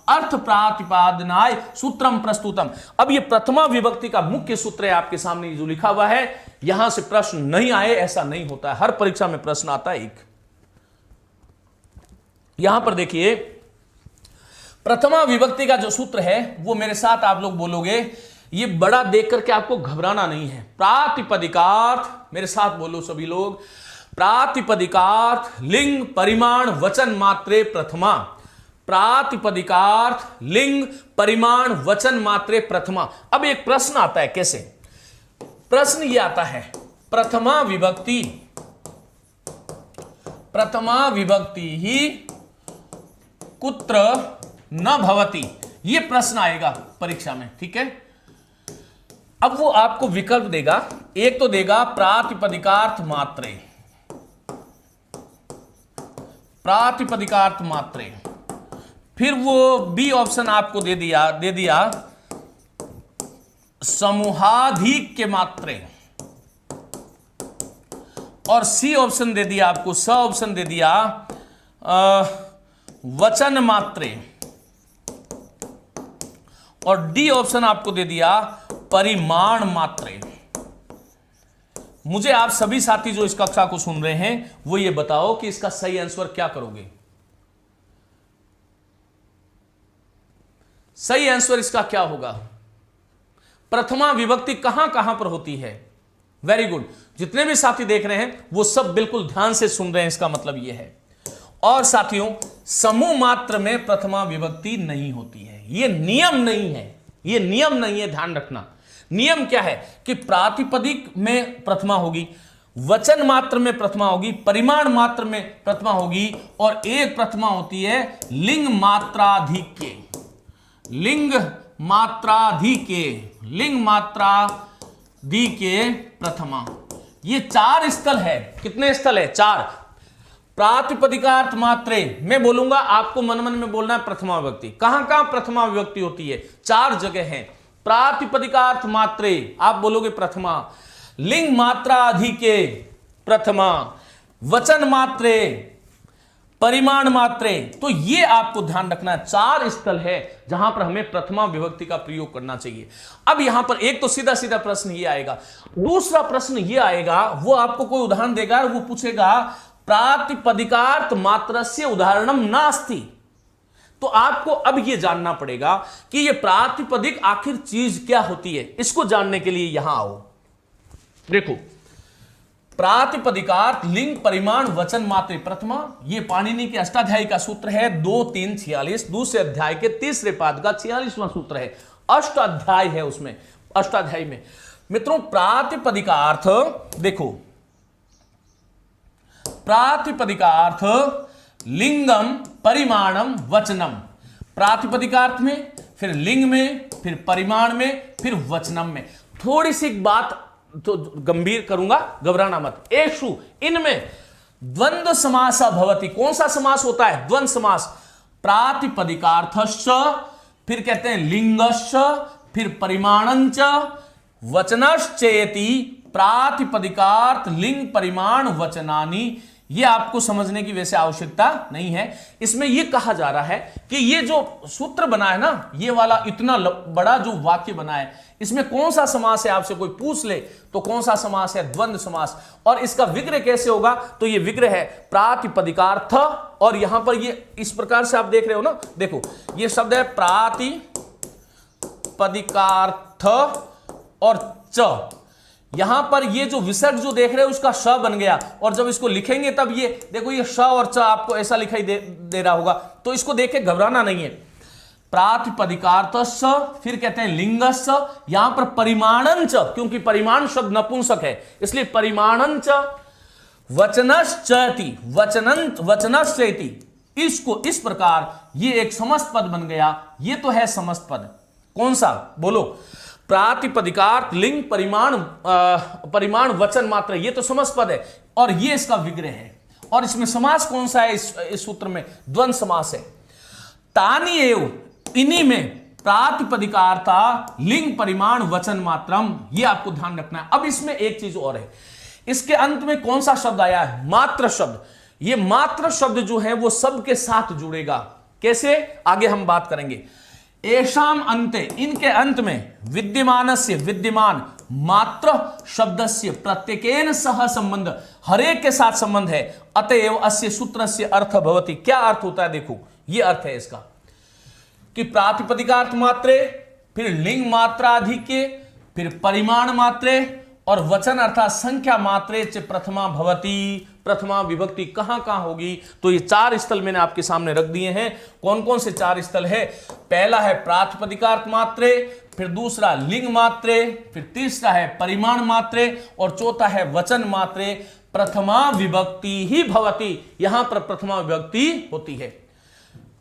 अर्थ प्रातिपादनाय सूत्रम प्रस्तुतम। अब ये प्रथमा विभक्ति का मुख्य सूत्र है आपके सामने जो लिखा हुआ है, यहां से प्रश्न नहीं आए ऐसा नहीं होता है, हर परीक्षा में प्रश्न आता है एक। यहां पर देखिए प्रथमा विभक्ति का जो सूत्र है वो मेरे साथ आप लोग बोलोगे, ये बड़ा देख करके आपको घबराना नहीं है। प्रातिपदिकार्थ, मेरे साथ बोलो सभी लोग, प्रातिपदिकार्थ लिंग परिमाण वचन मात्रे प्रथमा, प्रातिपदिकार्थ लिंग परिमाण वचन मात्रे प्रथमा। अब एक प्रश्न आता है, कैसे प्रश्न ये आता है, प्रथमा विभक्ति, प्रथमा विभक्ति ही कुत्र न भवति, ये प्रश्न आएगा परीक्षा में, ठीक है। अब वो आपको विकल्प देगा, एक तो देगा प्रातिपदिकार्थ मात्रे, प्रातिपदिकार्थ मात्रे, फिर वो बी ऑप्शन आपको दे दिया समूहाधिक के मात्रे, और सी ऑप्शन दे दिया आपको, स ऑप्शन दे दिया वचन मात्रे, और डी ऑप्शन आपको दे दिया परिमाण मात्रे। मुझे आप सभी साथी जो इस कक्षा को सुन रहे हैं वो ये बताओ कि इसका सही आंसर क्या करोगे। सही आंसर इसका क्या होगा? प्रथमा विभक्ति कहां कहां पर होती है? वेरी गुड, जितने भी साथी देख रहे हैं वो सब बिल्कुल ध्यान से सुन रहे हैं, इसका मतलब यह है। और साथियों, समूह मात्र में प्रथमा विभक्ति नहीं होती है, यह नियम नहीं है, यह नियम नहीं है, ध्यान रखना। नियम क्या है कि प्रातिपदिक में प्रथमा होगी, वचन मात्र में प्रथमा होगी, परिमाण मात्र में प्रथमा होगी, और एक प्रथमा होती है लिंग मात्राधिक्य, लिंग मात्राधिक्य, लिंग मात्राधिक्य प्रथमा। ये 4 स्थल है। कितने स्थल है? 4। प्रातिपदिकार्थ मात्रे मैं बोलूंगा, आपको मन मन में बोलना है प्रथमा विभक्ति। कहां कहां प्रथमा विभक्ति होती है? 4 जगह है। प्रातिपदिकार्थ मात्रे आप बोलोगे प्रथमा, लिंग मात्राधिके प्रथमा, वचन मात्रे, परिमाण मात्रे। तो ये आपको ध्यान रखना है, 4 स्थल है जहां पर हमें प्रथमा विभक्ति का प्रयोग करना चाहिए। अब यहां पर एक तो सीधा सीधा प्रश्न ये आएगा, दूसरा प्रश्न ये आएगा, वो आपको कोई उदाहरण देगा और वो पूछेगा प्रातिपदिकार्थ मात्रस्य उदाहरणम नास्ति। तो आपको अब यह जानना पड़ेगा कि यह प्रातिपदिक आखिर चीज क्या होती है। इसको जानने के लिए यहां आओ। देखो, प्रातिपदिकार्थ लिंग परिमाण वचन मात्रे प्रथमा, यह पाणिनि के अष्टाध्यायी का सूत्र है 2-3-46, दूसरे अध्याय के तीसरे पाद का 46वां सूत्र है, अष्टाध्याय है उसमें, अष्टाध्यायी में। मित्रों, प्रातिपदिकार्थ देखो, प्रातिपदिकार्थ लिंगम परिमाणम वचनम, प्रातिपदिकार्थ में, फिर लिंग में, फिर परिमाण में, फिर वचनम में। थोड़ी सी बात तो गंभीर करूंगा, घबराना मत। एषु, इनमें द्वंद्व समास भवति। कौन सा समास होता है? द्वंद्व समास। प्रातिपदिकार्थश्च, फिर कहते हैं लिंगश्च, फिर परिमाणंच, वचनश्चेति प्रातिपदिकार्थ लिंग परिमाण वचनानि। ये आपको समझने की वैसे आवश्यकता नहीं है। इसमें यह कहा जा रहा है कि ये जो सूत्र बना है ना, ये वाला इतना बड़ा जो वाक्य बना है, इसमें कौन सा समास है, आपसे कोई पूछ ले तो कौन सा समास है? द्वंद्व समास। और इसका विग्रह कैसे होगा? तो ये विग्रह है प्रातिपदिकार्थ, और यहां पर ये इस प्रकार से आप देख रहे हो ना, देखो ये शब्द है प्रातिपदिकार्थ और च, यहां पर ये जो विसर्ग जो देख रहे हो उसका श बन गया, और जब इसको लिखेंगे तब ये देखो, ये श और च आपको ऐसा लिखाई दे रहा होगा। तो इसको देख के घबराना नहीं है। प्रातिपदिकार्थश्च, फिर कहते हैं लिंगश्च, यहां पर परिमाणंच, क्योंकि परिमाण शब्द नपुंसक है इसलिए परिमाणंच, वचनश्चेति, वचनश्चेति, इसको इस प्रकार ये एक समस्त पद बन गया। ये तो है समस्त पद। कौन सा? बोलो। प्रातिपदिकार्थ लिंग परिमाण वचन मात्र, ये तो समस्त पद है, और ये इसका विग्रह है। और इसमें समास कौन सा है? इस सूत्र में द्वंद्व समास है। तानि एव, इन्हीं में प्रातिपदिकार्था लिंग परिमाण वचन मात्रम, ये आपको ध्यान रखना है। अब इसमें एक चीज और है, इसके अंत में कौन सा शब्द आया है? मात्र शब्द। ये मात्र शब्द जो है वो सबके साथ जुड़ेगा। कैसे? आगे हम बात करेंगे। एषाम अन्ते, इनके अंत में विद्यमानस्य, विद्यमान मात्र शब्दस्य प्रत्येकेन सह संबंध, हरेक के साथ संबंध है। अतएव अस्य सूत्रस्य अर्थ भवति। क्या अर्थ होता है? देखो, ये अर्थ है इसका कि प्रातिपदिकार्थ मात्रे, फिर लिंग मात्राधिक्य, फिर परिमाण मात्रे, और वचन अर्थात संख्या मात्रे च प्रथमा भवति। प्रथमा विभक्ति कहां कहां होगी? तो ये 4 स्थल मैंने आपके सामने रख दिए हैं। कौन कौन से 4 स्थल है? पहला है प्रातिपदिकार्थ मात्रे, फिर दूसरा लिंग मात्रे, फिर तीसरा है परिमाण मात्रे, और चौथा है वचन मात्रे। प्रथमा विभक्ति ही भवति, यहां पर प्रथमा विभक्ति होती है।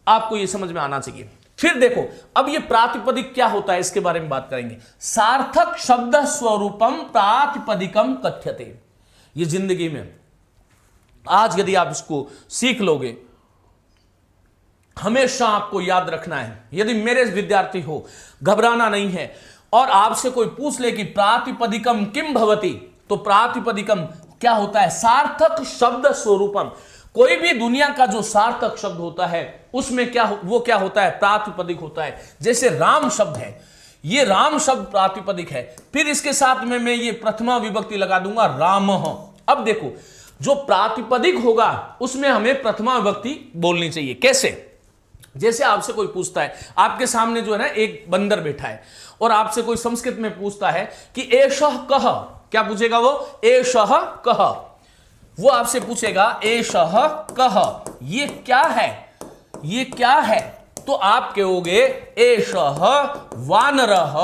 आपको यह समझ में आना चाहिए। फिर देखो, अब ये प्रातिपदिक क्या होता है इसके बारे में बात करेंगे। सार्थक शब्द स्वरूपम प्रातिपदिकम कथ्यते। ये जिंदगी में आज यदि आप इसको सीख लोगे, हमेशा आपको याद रखना है। यदि मेरे विद्यार्थी हो, घबराना नहीं है, और आपसे कोई पूछ ले कि प्रातिपदिकम किम भवति, तो प्रातिपदिकम क्या होता है? सार्थक शब्द स्वरूपम। कोई भी दुनिया का जो सार्थक शब्द होता है उसमें वो क्या होता है? प्रातिपदिक होता है। जैसे राम शब्द है, ये राम शब्द प्रातिपदिक है, फिर इसके साथ में मैं ये प्रथमा विभक्ति लगा दूंगा रामः। अब देखो, जो प्रातिपदिक होगा उसमें हमें प्रथमा विभक्ति बोलनी चाहिए। कैसे? जैसे आपसे कोई पूछता है, आपके सामने जो है ना एक बंदर बैठा है, और आपसे कोई संस्कृत में पूछता है कि एषः कः, क्या पूछेगा वो? एषः कः। वो आपसे पूछेगा एषः कः, ये क्या है, ये क्या है? तो आप कहोगे एषः वानरः।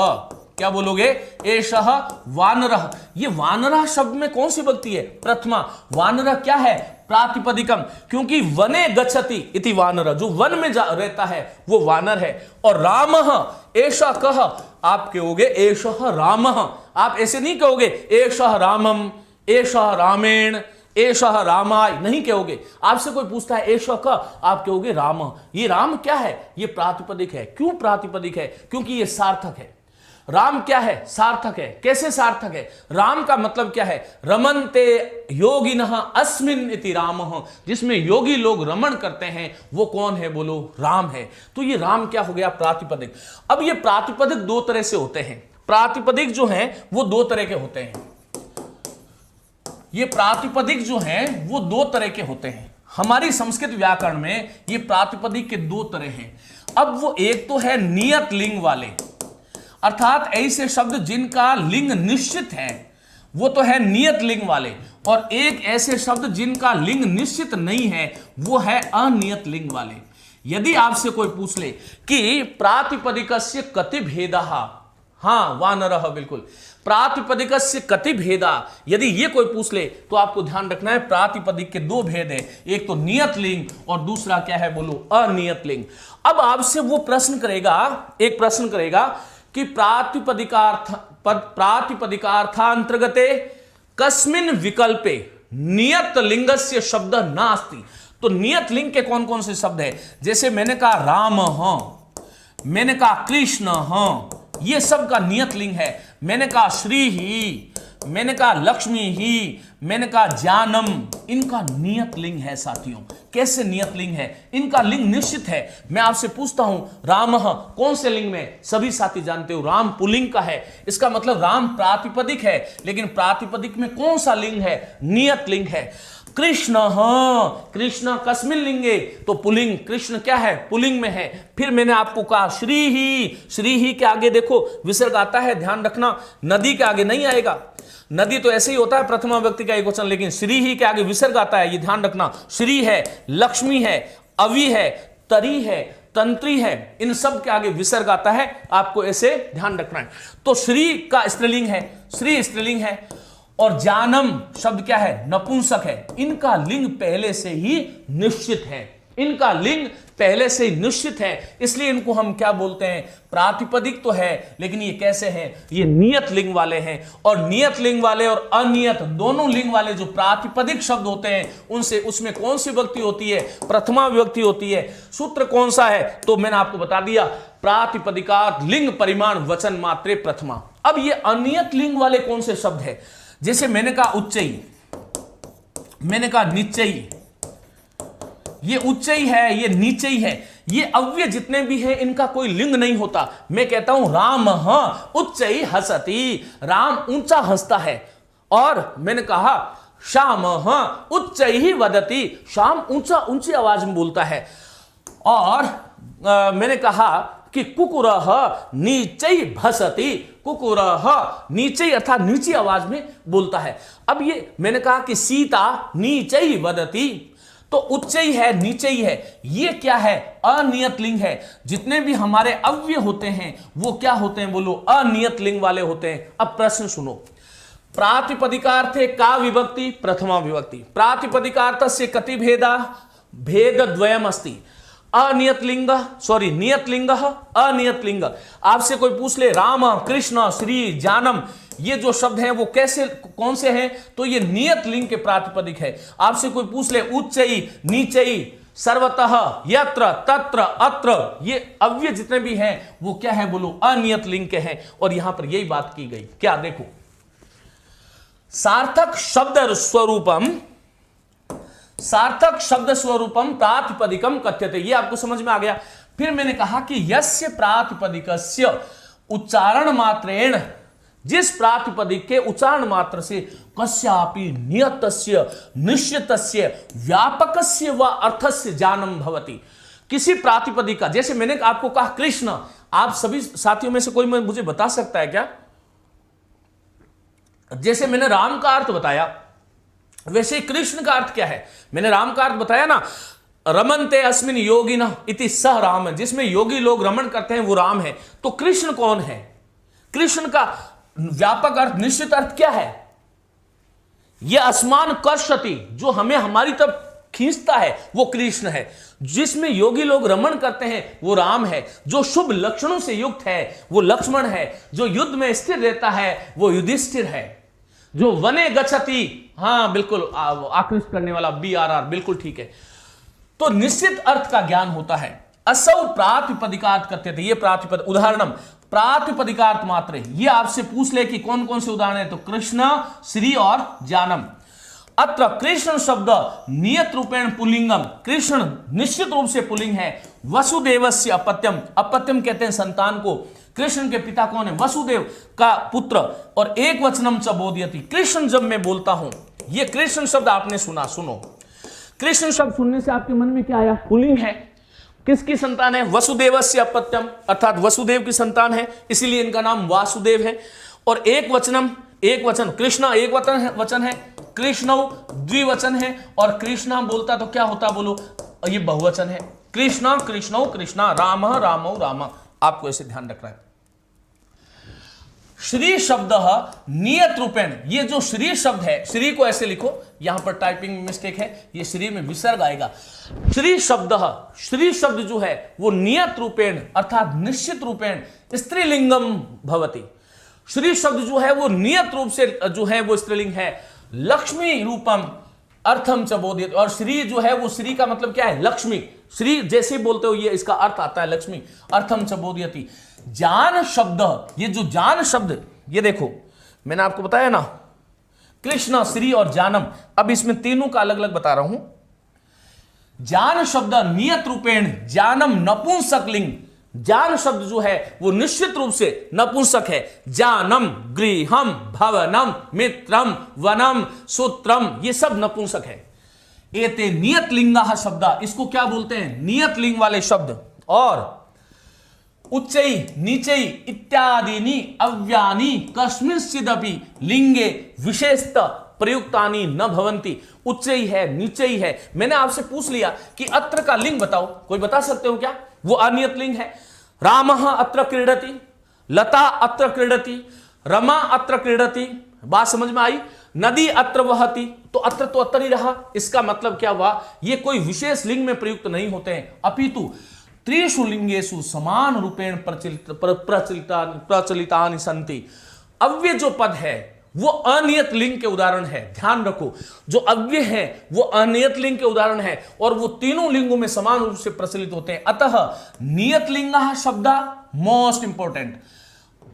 क्या बोलोगे? एषः वानरः। ये वानरः शब्द में कौन सी विभक्ति है? प्रथमा। वानरः क्या है? प्रातिपदिकम, क्योंकि वने गच्छति इति वानरः, जो वन में रहता है वो वानर है। और रामः एषः कः, आप कहोगे एषः रामः। आप ऐसे नहीं कहोगे एषः रामम, एषः रामेण, एषः रामाय, नहीं कहोगे। आपसे कोई पूछता है एषः कः, आप कहोगे राम। ये राम क्या है? ये प्रातिपदिक है। क्यों प्रातिपदिक है? क्योंकि ये सार्थक है। राम क्या है? सार्थक है। कैसे सार्थक है? राम का मतलब क्या है? रमन्ते योगिनः अस्मिन् इति रामः, जिसमें योगी लोग रमण करते हैं वो कौन है? बोलो, राम है। तो ये राम क्या हो गया? प्रातिपदिक। अब ये प्रातिपदिक दो तरह से होते हैं। प्रातिपदिक जो है वो दो तरह के होते हैं। ये प्रातिपदिक जो हैं वो दो तरह के होते हैं। हमारी संस्कृत व्याकरण में ये प्रातिपदिक के दो तरह हैं। अब वो एक तो है नियत लिंग वाले, अर्थात ऐसे शब्द जिनका लिंग निश्चित है, वो तो है नियत लिंग वाले। और एक ऐसे शब्द जिनका लिंग निश्चित नहीं है, वो है अनियत लिंग वाले। यदि आपसे कोई पूछ ले कि प्रातिपदिकस्य कति भेदः, हाँ वानरः, बिल्कुल, प्रातिपदिकस्य कति भेदा, यदि ये कोई पूछ ले तो आपको ध्यान रखना है प्रातिपदिक के दो भेद हैं, एक तो नियत लिंग और दूसरा क्या है? बोलो, अनियत लिंग। अब आपसे वो प्रश्न करेगा, एक प्रश्न करेगा कि प्रातिपदिकार्थांतर्गते कस्मिन् विकल्पे नियत लिंगस्य शब्द नास्ति। तो नियत लिंग के कौन कौन से शब्द है? जैसे मैंने कहा राम, मैंने कहा कृष्ण, ये सब का नियत लिंग है। मैंने कहा श्री ही, मैंने कहा लक्ष्मी ही, मैंने कहा जानम, इनका नियत लिंग है साथियों। कैसे नियत लिंग है? इनका लिंग निश्चित है। मैं आपसे पूछता हूं रामः कौन से लिंग में? सभी साथी जानते हो राम पुल्लिंग का है, इसका मतलब राम प्रातिपदिक है, लेकिन प्रातिपदिक में कौन सा लिंग है? नियत लिंग है। कृष्ण, कृष्ण कस्मिन लिंगे, तो पुलिंग, कृष्ण क्या है? पुलिंग में है। फिर मैंने आपको कहा श्री ही के आगे देखो विसर्ग आता है, ध्यान रखना, नदी के आगे नहीं आएगा। नदी तो ऐसे ही होता है प्रथमा व्यक्ति का एकवचन, लेकिन श्री ही के आगे विसर्ग आता है, ये ध्यान रखना। श्री है, लक्ष्मी है, अवि है, तरी है, तंत्री है, इन सब के आगे विसर्ग आता है, आपको ऐसे ध्यान रखना है। तो श्री का स्त्रीलिंग है, श्री स्त्रीलिंग है। और जानम शब्द क्या है? नपुंसक है। इनका लिंग पहले से ही निश्चित है, इनका लिंग पहले से ही निश्चित है, इसलिए इनको हम क्या बोलते हैं? प्रातिपदिक तो है, लेकिन ये कैसे हैं? ये नियत लिंग वाले हैं। और नियत लिंग वाले और अनियत दोनों लिंग वाले जो प्रातिपदिक शब्द होते हैं, उनसे उसमें कौन सी विभक्ति होती है? प्रथमा विभक्ति होती है। सूत्र कौन सा है? तो मैंने आपको बता दिया, प्रातिपदिकार्थ लिंग परिमाण वचन मात्रे प्रथमा। अब ये अनियत लिंग वाले कौन से शब्द है? जैसे मैंने कहा उच्चई, मैंने कहा निचई, ये उच्चई है, ये नीचई है। ये अव्यय जितने भी हैं इनका कोई लिंग नहीं होता। मैं कहता हूं राम उच्चई हसति, राम ऊंचा हंसता है। और मैंने कहा श्याम उच्चई वदति, श्याम ऊंची आवाज में बोलता है। और मैंने कहा कि कुकुरः नीचई भसति, कुकुरः नीचई अर्थात नीची आवाज में बोलता है। अब ये मैंने कहा कि सीता नीचई वदति, तो उच्चई है, नीचई है, ये क्या है? अनियत लिंग है। जितने भी हमारे अव्यय होते हैं वो क्या होते हैं? बोलो, अनियत लिंग वाले होते हैं। अब प्रश्न सुनो, प्रातिपदिकार्थे का विभक्ति? प्रथमा विभक्ति। प्रातिपदिकार्थस्य कति भेदा? भेद द्वयम अस्ति। अनियत लिंग, सॉरी नियत लिंग, अनियत लिंग। आपसे कोई पूछ ले राम, कृष्ण, श्री, जानम, ये जो शब्द हैं वो कैसे, कौन से हैं, तो ये नियत लिंग के प्रातिपदिक है। आपसे कोई पूछ ले उच्चई, नीचई, सर्वतः, यत्र, तत्र, अत्र, ये अव्यय जितने भी हैं वो क्या है, बोलो अनियत लिंग के हैं। और यहां पर यही बात की गई, क्या देखो, सार्थक शब्द स्वरूपम, सार्थक शब्द स्वरूपम प्रातिपदिकम कथ्यते, ये आपको समझ में आ गया। फिर मैंने कहा कि यस्य प्रातिपदिकस्य उच्चारण मात्रेण, जिस प्रातिपदिक के उच्चारण मात्र से कस्यापि नियतस्य, निश्चितस्य, व्यापकस्य व अर्थस्य ज्ञानम भवति, किसी प्रातिपदिक का, जैसे मैंने आपको कहा कृष्ण, आप सभी साथियों में से कोई मुझे बता सकता है क्या? जैसे मैंने राम का अर्थ बताया, वैसे कृष्ण का अर्थ क्या है? मैंने राम का अर्थ बताया ना, रमनते अस्मिन योगिनः इति सह राम, जिसमें योगी लोग रमन करते हैं वो राम है। तो कृष्ण कौन है? कृष्ण का व्यापक अर्थ, निश्चित अर्थ क्या है? यह अस्मान कर्षति, जो हमें हमारी तरफ खींचता है वो कृष्ण है। जिसमें योगी लोग रमन करते हैं वो राम है। जो शुभ लक्षणों से युक्त है वो लक्ष्मण है। जो युद्ध में स्थिर रहता है वो युधिष्ठिर है। जो वने गच्छति, हां बिल्कुल आकृष्ट करने वाला, BRR, बिल्कुल ठीक है। तो निश्चित अर्थ का ज्ञान होता है। असौ प्रातिपदिकार्थ करते थे, ये प्रातिपद, उदाहरणम प्रातिपदिकार्थ मात्र, ये आपसे पूछ ले कि कौन कौन से उदाहरण है, तो कृष्ण, श्री और जानम। अत्र कृष्ण शब्द नियत रूपेण पुल्लिंगम, कृष्ण निश्चित रूप से पुल्लिंग है। वसुदेवस्य अपत्यम, अपत्यम कहते हैं संतान को। कृष्ण के पिता कौन है? वसुदेव का पुत्र। और एक वचनम च बोधयति, कृष्ण जब मैं बोलता हूं, ये कृष्ण शब्द आपने सुना, सुनो, कृष्ण शब्द सुनने से आपके मन में क्या आया? पुल्लिंग है। किसकी संतान है? वसुदेवस्य अपत्यम, अर्थात वसुदेव की संतान है, इसीलिए इनका नाम वासुदेव है। और एक वचनम, एक वचन, कृष्णा एक वचन है, कृष्ण द्विवचन है। और कृष्णा बोलता तो क्या होता, बोलो, ये बहुवचन है। कृष्णा कृष्णौ कृष्णा, राम रामौ राम, आपको ऐसे ध्यान रखना है। श्री शब्द नियत रूपेण, ये जो श्री शब्द है, श्री को ऐसे लिखो, यहां पर टाइपिंग में मिस्टेक है, ये श्री में विसर्ग आएगा। श्री शब्द, श्री शब्द जो है वो नियत रूपेण अर्थात निश्चित रूपेण स्त्रीलिंगम भवति। श्री शब्द जो है वो नियत रूप से जो है वो स्त्रीलिंग है। लक्ष्मी रूपम अर्थम च बोधयति, और श्री जो है वो, श्री का मतलब क्या है? लक्ष्मी। श्री जैसे बोलते हो ये इसका अर्थ आता है लक्ष्मी, अर्थम च बोधयति। जान शब्द, ये जो जान शब्द, ये देखो मैंने आपको बताया ना, कृष्ण, श्री और जानम। अब इसमें तीनों का अलग अलग बता रहा हूं। जान शब्द नियत रूपेण जानम नपुंसक लिंग, जान शब्द जो है वो निश्चित रूप से नपुंसक है। जानम, गृहम, भवनम, मित्रम, वनम, सूत्रम, ये सब नपुंसक है। एते नियत लिंगा शब्द, इसको क्या बोलते हैं? नियत लिंग वाले शब्द। और उच्चई, नीचई इत्यादीनि अव्यानि कस्मिंश्चिदपि लिंगे विशेषतः प्रयुक्तानि न भवन्ति। उच्चई है, नीचई है। मैंने आपसे पूछ लिया कि अत्र का लिंग बताओ, कोई बता सकते हो क्या? वो अनियत लिंग है। रामः अत्र क्रीडति, लता अत्र क्रीडति, रमा अत्र क्रीडति, बात समझ में आई? नदी अत्र वहति, तो अत्र ही रहा। इसका मतलब क्या हुआ? ये कोई विशेष लिंग में प्रयुक्त नहीं होते हैं, अपितु त्रिषु लिंगेषु समान रूपेण प्रचलितानि सन्ति। अव्यय जो पद है वो अनियत लिंग के उदाहरण है। ध्यान रखो, जो अव्यय है वो अनियत लिंग के उदाहरण है और वो तीनों लिंगों में समान रूप से प्रचलित होते हैं। अतः नियत लिंगः शब्द मोस्ट इंपोर्टेंट।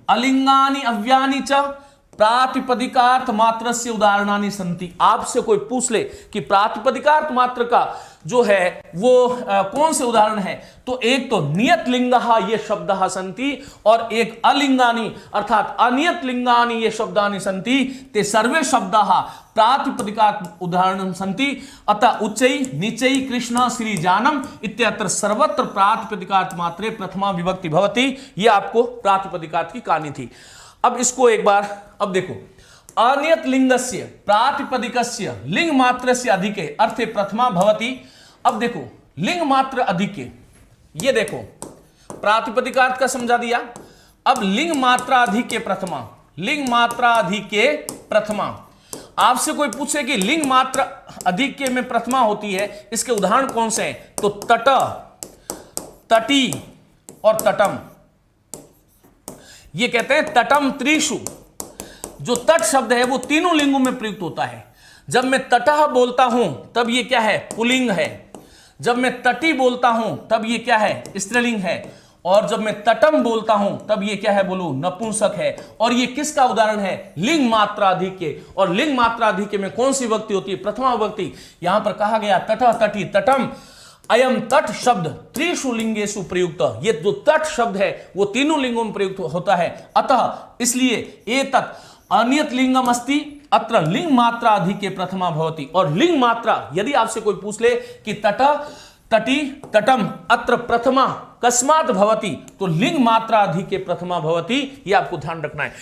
अलिंगानि अव्यानि च प्रातिपदिकार्थ मात्र से उदाहरणानि संति। आपसे कोई पूछ ले कि प्रातिपदिकार्थ मात्र का जो है वो कौन से उदाहरण है, तो एक तो नियत लिंगः ये शब्दः संति और एक अलिंगानि अर्थात अनियत लिंगानि ये शब्दानि संति। ते सर्वे शब्दाः प्रातिपदिकार्थ उदाहरणं संति। अतः उच्चै नीचै कृष्ण श्री जानम इत्यत्र सर्वत्र प्रातिपदिकार्थ मात्रे प्रथमा विभक्ति भवति। ये आपको प्रातिपदिकार्थ की कहानी थी। अब इसको एक बार, अब देखो, अनियत लिंगस्य प्रातिपदिकस्य लिंग मात्रस्य अधिके अर्थे प्रथमा भवति। अब देखो लिंग मात्र अधिके, ये देखो प्रातिपदिकार्थ का समझा दिया। अब लिंग मात्रा अधिके प्रथमा, लिंग मात्रा अधिके प्रथमा। आपसे कोई पूछे कि लिंग मात्र अधिके में प्रथमा होती है, इसके उदाहरण कौन से हैं, तो तट, तटी और तटम, ये कहते हैं तटम त्रिषु। जो तट शब्द है वो तीनों लिंगों में प्रयुक्त होता है। जब मैं तटः बोलता हूं तब ये क्या है, पुल्लिंग है। जब मैं तटी बोलता हूं तब ये क्या है, स्त्रीलिंग है। और जब मैं तटम बोलता हूं तब ये क्या है, बोलो, नपुंसक है। और ये किसका उदाहरण है, लिंग मात्राधिक्य। और लिंग मात्राधिक्य में कौन सी विभक्ति होती है, प्रथमा विभक्ति। यहां पर कहा गया तटः तटी तटम, अयम तट शब्द त्रिषु लिंगेषु प्रयुक्त। ये जो तट शब्द है वो तीनों लिंगों में प्रयुक्त होता है। अतः इसलिए एतत् अनियत लिंगम अस्ति अत्र लिंग मात्रा अधिके प्रथमा भवति। और लिंग मात्रा यदि आपसे कोई पूछ ले कि तट तटी तटम अत्र प्रथमा कस्मात् भवति, तो लिंग मात्रा अधिके प्रथमा भवति, ये आपको ध्यान रखना है।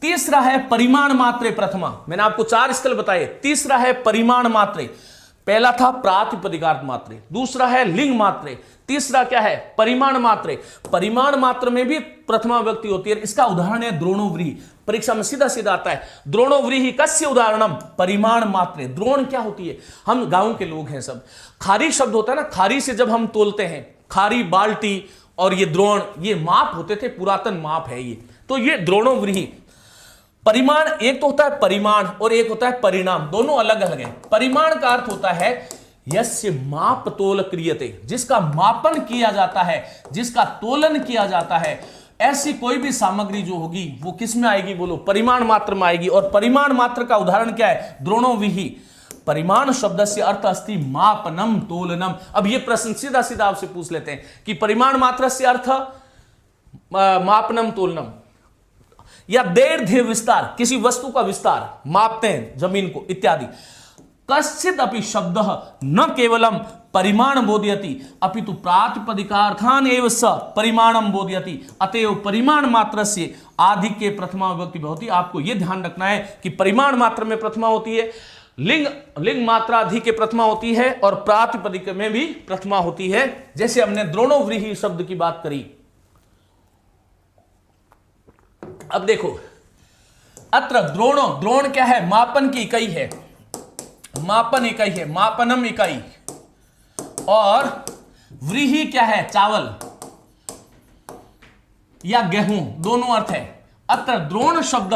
तीसरा है परिमाण मात्रे प्रथमा। मैंने आपको 4 स्थल बताए। तीसरा है परिमाण मात्रे। पहला था प्रातिपदिकार्थ मात्रे, दूसरा है लिंग मात्रे, तीसरा क्या है, परिमाण मात्रे। परिमाण मात्र में भी प्रथमा विभक्ति होती है। इसका उदाहरण है द्रोणोव्रीहि। परीक्षा में सीधा सीधा आता है द्रोणोव्रीहि कस्य उदाहरणम, परिमाण मात्रे। द्रोण क्या होती है, हम गांव के लोग हैं सब। खारी शब्द होता है ना, खारी से जब हम तोलते हैं, खारी बाल्टी और ये द्रोण, ये माप होते थे, पुरातन माप है ये। तो ये द्रोणोव्रीहि। परिमाण एक तो होता है परिमाण और एक होता है परिणाम, दोनों अलग अलग है। परिमाण का अर्थ होता है यस्य माप तोल क्रियते, जिसका मापन किया जाता है, जिसका तोलन किया जाता है। ऐसी कोई भी सामग्री जो होगी वो किस में आएगी, बोलो, परिमाण मात्र में आएगी। और परिमाण मात्र का उदाहरण क्या है, द्रोणोव्रीहि। परिमाण शब्द से अर्थ अस्ति मापनम तोलनम। अब ये प्रश्न सीधा सीधा आपसे पूछ लेते हैं कि परिमाण मात्र से अर्थ मापनम तोलनम या दैर्घ्य विस्तार, किसी वस्तु का विस्तार मापते हैं, जमीन को इत्यादि। कश्चित् अपि शब्दः न केवलम परिमाण बोधयति अपितु प्रातिपदिकार्थान एव स परिमाणम बोधयति। अतएव परिमाण मात्रस्य आधिक्ये प्रथमा विभक्ति भवति। आपको यह ध्यान रखना है कि परिमाण मात्र में प्रथमा होती है, लिंग मात्रा अधिक प्रथमा होती है और प्रातिपदिक में भी प्रथमा होती है। जैसे हमने द्रोणोव्रीहि शब्द की बात करी। अब देखो, अत्र द्रोणो, द्रोण क्या है, मापन की इकाई है, मापन इकाई है, मापनम इकाई। और व्रीहि क्या है, चावल या गेहूं, दोनों अर्थ है। अत्र द्रोण शब्द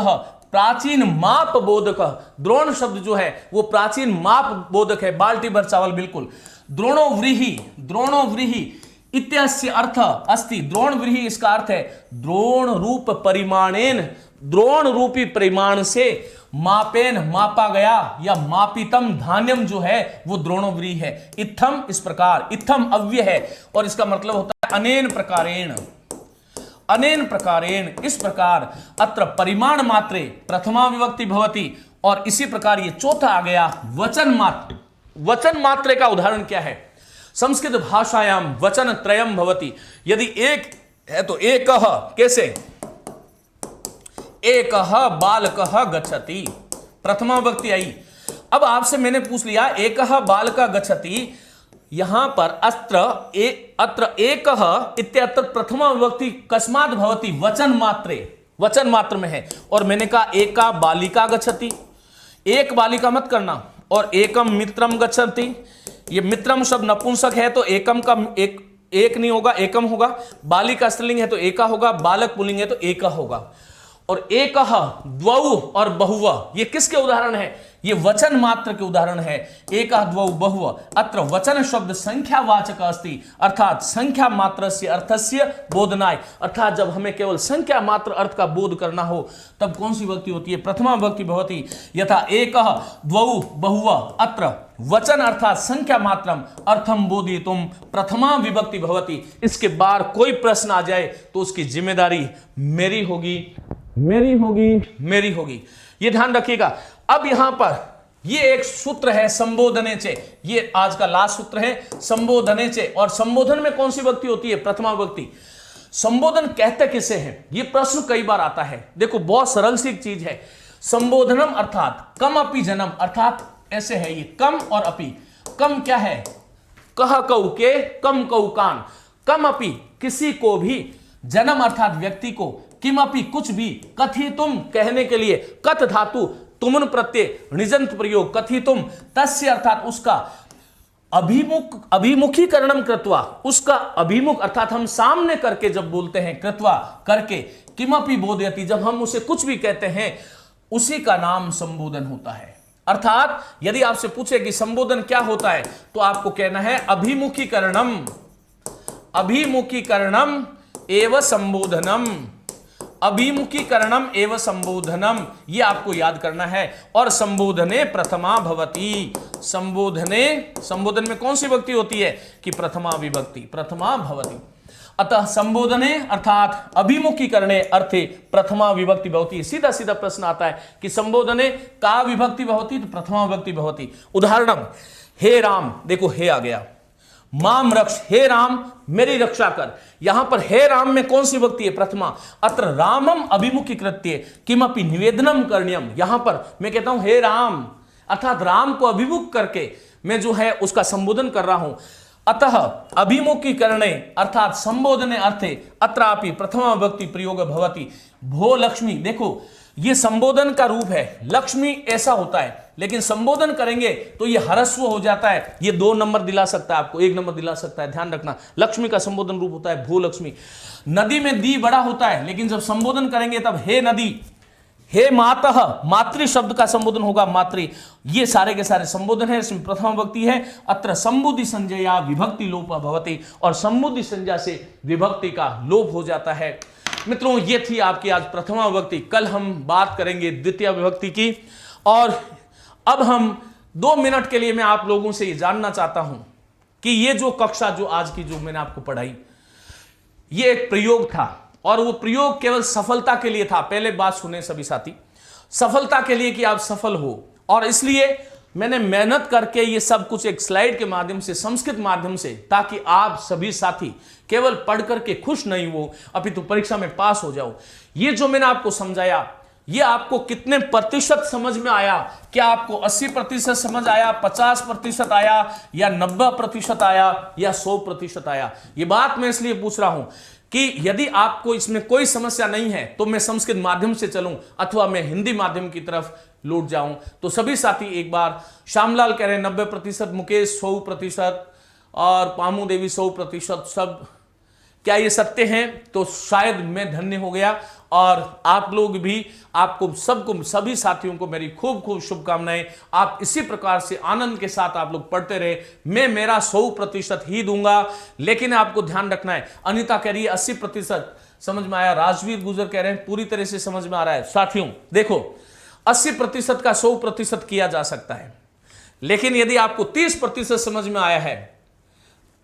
प्राचीन माप बोधक। द्रोण शब्द जो है वो प्राचीन माप बोधक है, बाल्टी भर चावल, बिल्कुल। द्रोणोव्रीहि, द्रोणोव्रीहि इत्यस्य अर्थ अस्ति, द्रोणव्रीहि इसका अर्थ है द्रोण रूप परिमाणेन, द्रोण रूपी परिमाण से मापेन मापा गया या मापितम धान्यम जो है वो द्रोणोव्रीहि है। इत्थम इस प्रकार, इत्थम अव्यय है और इसका मतलब होता है अनेन प्रकारेण, अनेन प्रकारेण, इस प्रकार। अत्र परिमाण मात्रे प्रथमा विभक्ति भवति। और इसी प्रकार ये चौथा आ गया वचन मात्र। वचन मात्रे का उदाहरण क्या है, संस्कृत भाषायाम वचन त्रयम भवति। यदि एक है तो एकः, कैसे, एकः बालकः गच्छति, प्रथमा विभक्ति आई। अब आपसे मैंने पूछ लिया एकः बालकः गच्छति, यहां पर अत्र एकः इत्यत्र प्रथमा विभक्ति कस्मात् भवति, वचन मात्रे, वचन मात्र में है। और मैंने कहा एका बालिका गच्छति, एक बालिका मत करना। और एकम मित्रम गच्छति, ये मित्रम शब्द नपुंसक है तो एकम का एक नहीं होगा, एकम होगा। बालिका स्त्रीलिंग है तो एका होगा, बालक पुल्लिंग है तो एका होगा। और एकः द्वौ और बहुव, ये किसके उदाहरण है, ये वचन मात्र के उदाहरण है। एकः द्वौ बहुव। अत्र वचन शब्द संख्यावाचक अस्ति, अर्थात संख्या मात्र से अर्थस्य बोधनाय। अर्थात जब हमें केवल संख्या मात्र अर्थ का बोध करना हो तब कौन सी विभक्ति होती है, प्रथमा विभक्ति भवति। यथा एकः द्वौ बहुव, अत्र वचन अर्थात संख्या मात्रम अर्थम बोधयितुम प्रथमा विभक्ति भवति। इसके बाहर कोई प्रश्न आ जाए तो उसकी जिम्मेदारी मेरी होगी, मेरी होगी, मेरी होगी, ये ध्यान रखिएगा। अब यहां पर ये एक सूत्र है संबोधनेचे, ये आज का लास्ट सूत्र है संबोधनेचे। और संबोधन में कौन सी विभक्ति होती है, प्रथमा विभक्ति। संबोधन कहते किसे हैं, ये प्रश्न कई बार आता है। देखो बहुत सरल सी चीज है। संबोधनम अर्थात कम अपि जन्म, अर्थात ऐसे है ये कम और अपि। कम क्या है, कह कऊ के, कम कऊ कान। कम अपि किसी को भी, जन्म अर्थात व्यक्ति को, किमपि कुछ भी, कथितुम कहने के लिए, कथ धातु तुमन प्रत्यय निजंत प्रयोग, कथितुम तस्य अर्थात उसका, अभिमुखीकरणम कृत्वा, उसका अभिमुख अर्थात हम सामने करके जब बोलते हैं, कृत्वा करके, किमपि बोधयति जब हम उसे कुछ भी कहते हैं, उसी का नाम संबोधन होता है। अर्थात यदि आपसे पूछे कि संबोधन क्या होता है, तो आपको कहना है अभिमुखीकरणम, अभिमुखीकरणम एवं संबोधनम, अभिमुखीकरणम एवं संबोधनम, ये आपको याद करना है। और संबोधने प्रथमा भवति, संबोधने, संबोधन में कौन सी विभक्ति होती है कि प्रथमा विभक्ति, प्रथमा भवति। अतः संबोधने अर्थात अभिमुखीकरणे अर्थे प्रथमा विभक्ति भवति। सीधा सीधा प्रश्न आता है कि संबोधने का विभक्ति भवति, तो प्रथमा विभक्ति भवति। उदाहरणम, हे राम, देखो हे आ गया, माम रक्ष, हे राम मेरी रक्षा कर। यहां पर हे राम में कौन सी विभक्ति है, प्रथमा। अत्र रामम अभिमुखीकृत्य किमपि निवेदनम करणीयम, यहां पर मैं कहता हूं हे राम, अर्थात राम को अभिमुख करके मैं जो है उसका संबोधन कर रहा हूं। अतः अभिमुखीकरणे अर्थात संबोधने अर्थे अत्रापि प्रथमा विभक्ति प्रयोग भवति। भो लक्ष्मी, देखो ये संबोधन का रूप है, लक्ष्मी ऐसा होता है, लेकिन संबोधन करेंगे तो ये हरस्व हो जाता है। ये 2 नंबर दिला सकता है आपको, 1 नंबर दिला सकता है, ध्यान रखना। लक्ष्मी का संबोधन रूप होता है भो लक्ष्मी। नदी में दी बड़ा होता है, लेकिन जब संबोधन करेंगे तब हे नदी, हे मातः, मातृ शब्द का संबोधन होगा मातृ। ये सारे के सारे संबोधन है, इसमें प्रथम विभक्ति है। अत्र संबुद्धि संज्ञया विभक्ति लोप भवति, और संबुद्धि संज्ञा से विभक्ति का लोप हो जाता है। मित्रों, ये थी आपकी आज प्रथमा विभक्ति। कल हम बात करेंगे द्वितीय विभक्ति की। और अब हम 2 मिनट के लिए मैं आप लोगों से ये जानना चाहता हूं कि ये जो कक्षा जो आज की जो मैंने आपको पढ़ाई, ये एक प्रयोग था, और वो प्रयोग केवल सफलता के लिए था। पहले बात सुने सभी साथी, सफलता के लिए कि आप सफल हो, और इसलिए मैंने मेहनत करके ये सब कुछ एक स्लाइड के माध्यम से, संस्कृत माध्यम से, ताकि आप सभी साथी केवल पढ़ करके खुश नहीं हो, अपितु परीक्षा में पास हो जाओ। ये जो मैंने आपको समझाया, ये आपको कितने प्रतिशत समझ में आया? क्या आपको 80% समझ आया, 50% आया, या 90% आया, या 100% आया? ये बात मैं इसलिए पूछ रहा हूं कि यदि आपको इसमें कोई समस्या नहीं है तो मैं संस्कृत माध्यम से चलूं अथवा मैं हिंदी माध्यम की तरफ लौट जाऊं। तो सभी साथी एक बार, श्यामलाल कह रहे हैं 90%, मुकेश 100%, और पामू देवी 100%, सब क्या ये सत्य हैं? तो शायद मैं धन्य हो गया। और आप लोग भी, आपको सबको, सभी साथियों को मेरी खूब खूब शुभकामनाएं। आप इसी प्रकार से आनंद के साथ आप लोग पढ़ते रहे। मैं मेरा 100% ही दूंगा, लेकिन आपको ध्यान रखना है। अनिता कह रही है 80% समझ में आया, राजवीर गुजर कह रहे हैं पूरी तरह से समझ में आ रहा है। साथियों देखो, 80% का 100% किया जा सकता है, लेकिन यदि आपको 30% समझ में आया है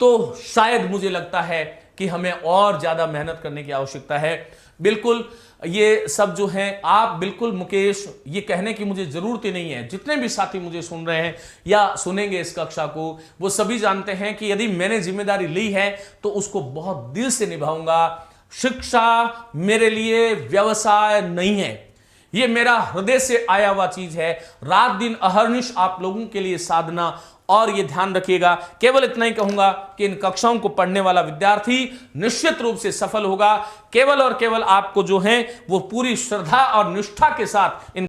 तो शायद मुझे लगता है कि हमें और ज्यादा मेहनत करने की आवश्यकता है। बिल्कुल ये सब जो है आप बिल्कुल, मुकेश, ये कहने की मुझे जरूरत ही नहीं है। जितने भी साथी मुझे सुन रहे हैं या सुनेंगे इस कक्षा को, वो सभी जानते हैं कि यदि मैंने जिम्मेदारी ली है तो उसको बहुत दिल से निभाऊंगा। शिक्षा मेरे लिए व्यवसाय नहीं है, ये मेरा हृदय से आया हुआ चीज है। रात दिन अहर्निश आप लोगों के लिए साधना। और ये ध्यान रखिएगा, केवल इतना ही कहूंगा कि इन कक्षाओं को पढ़ने वाला विद्यार्थी निश्चित रूप से सफल होगा। केवल और केवल आपको जो है वो पूरी श्रद्धा और निष्ठा के साथ इन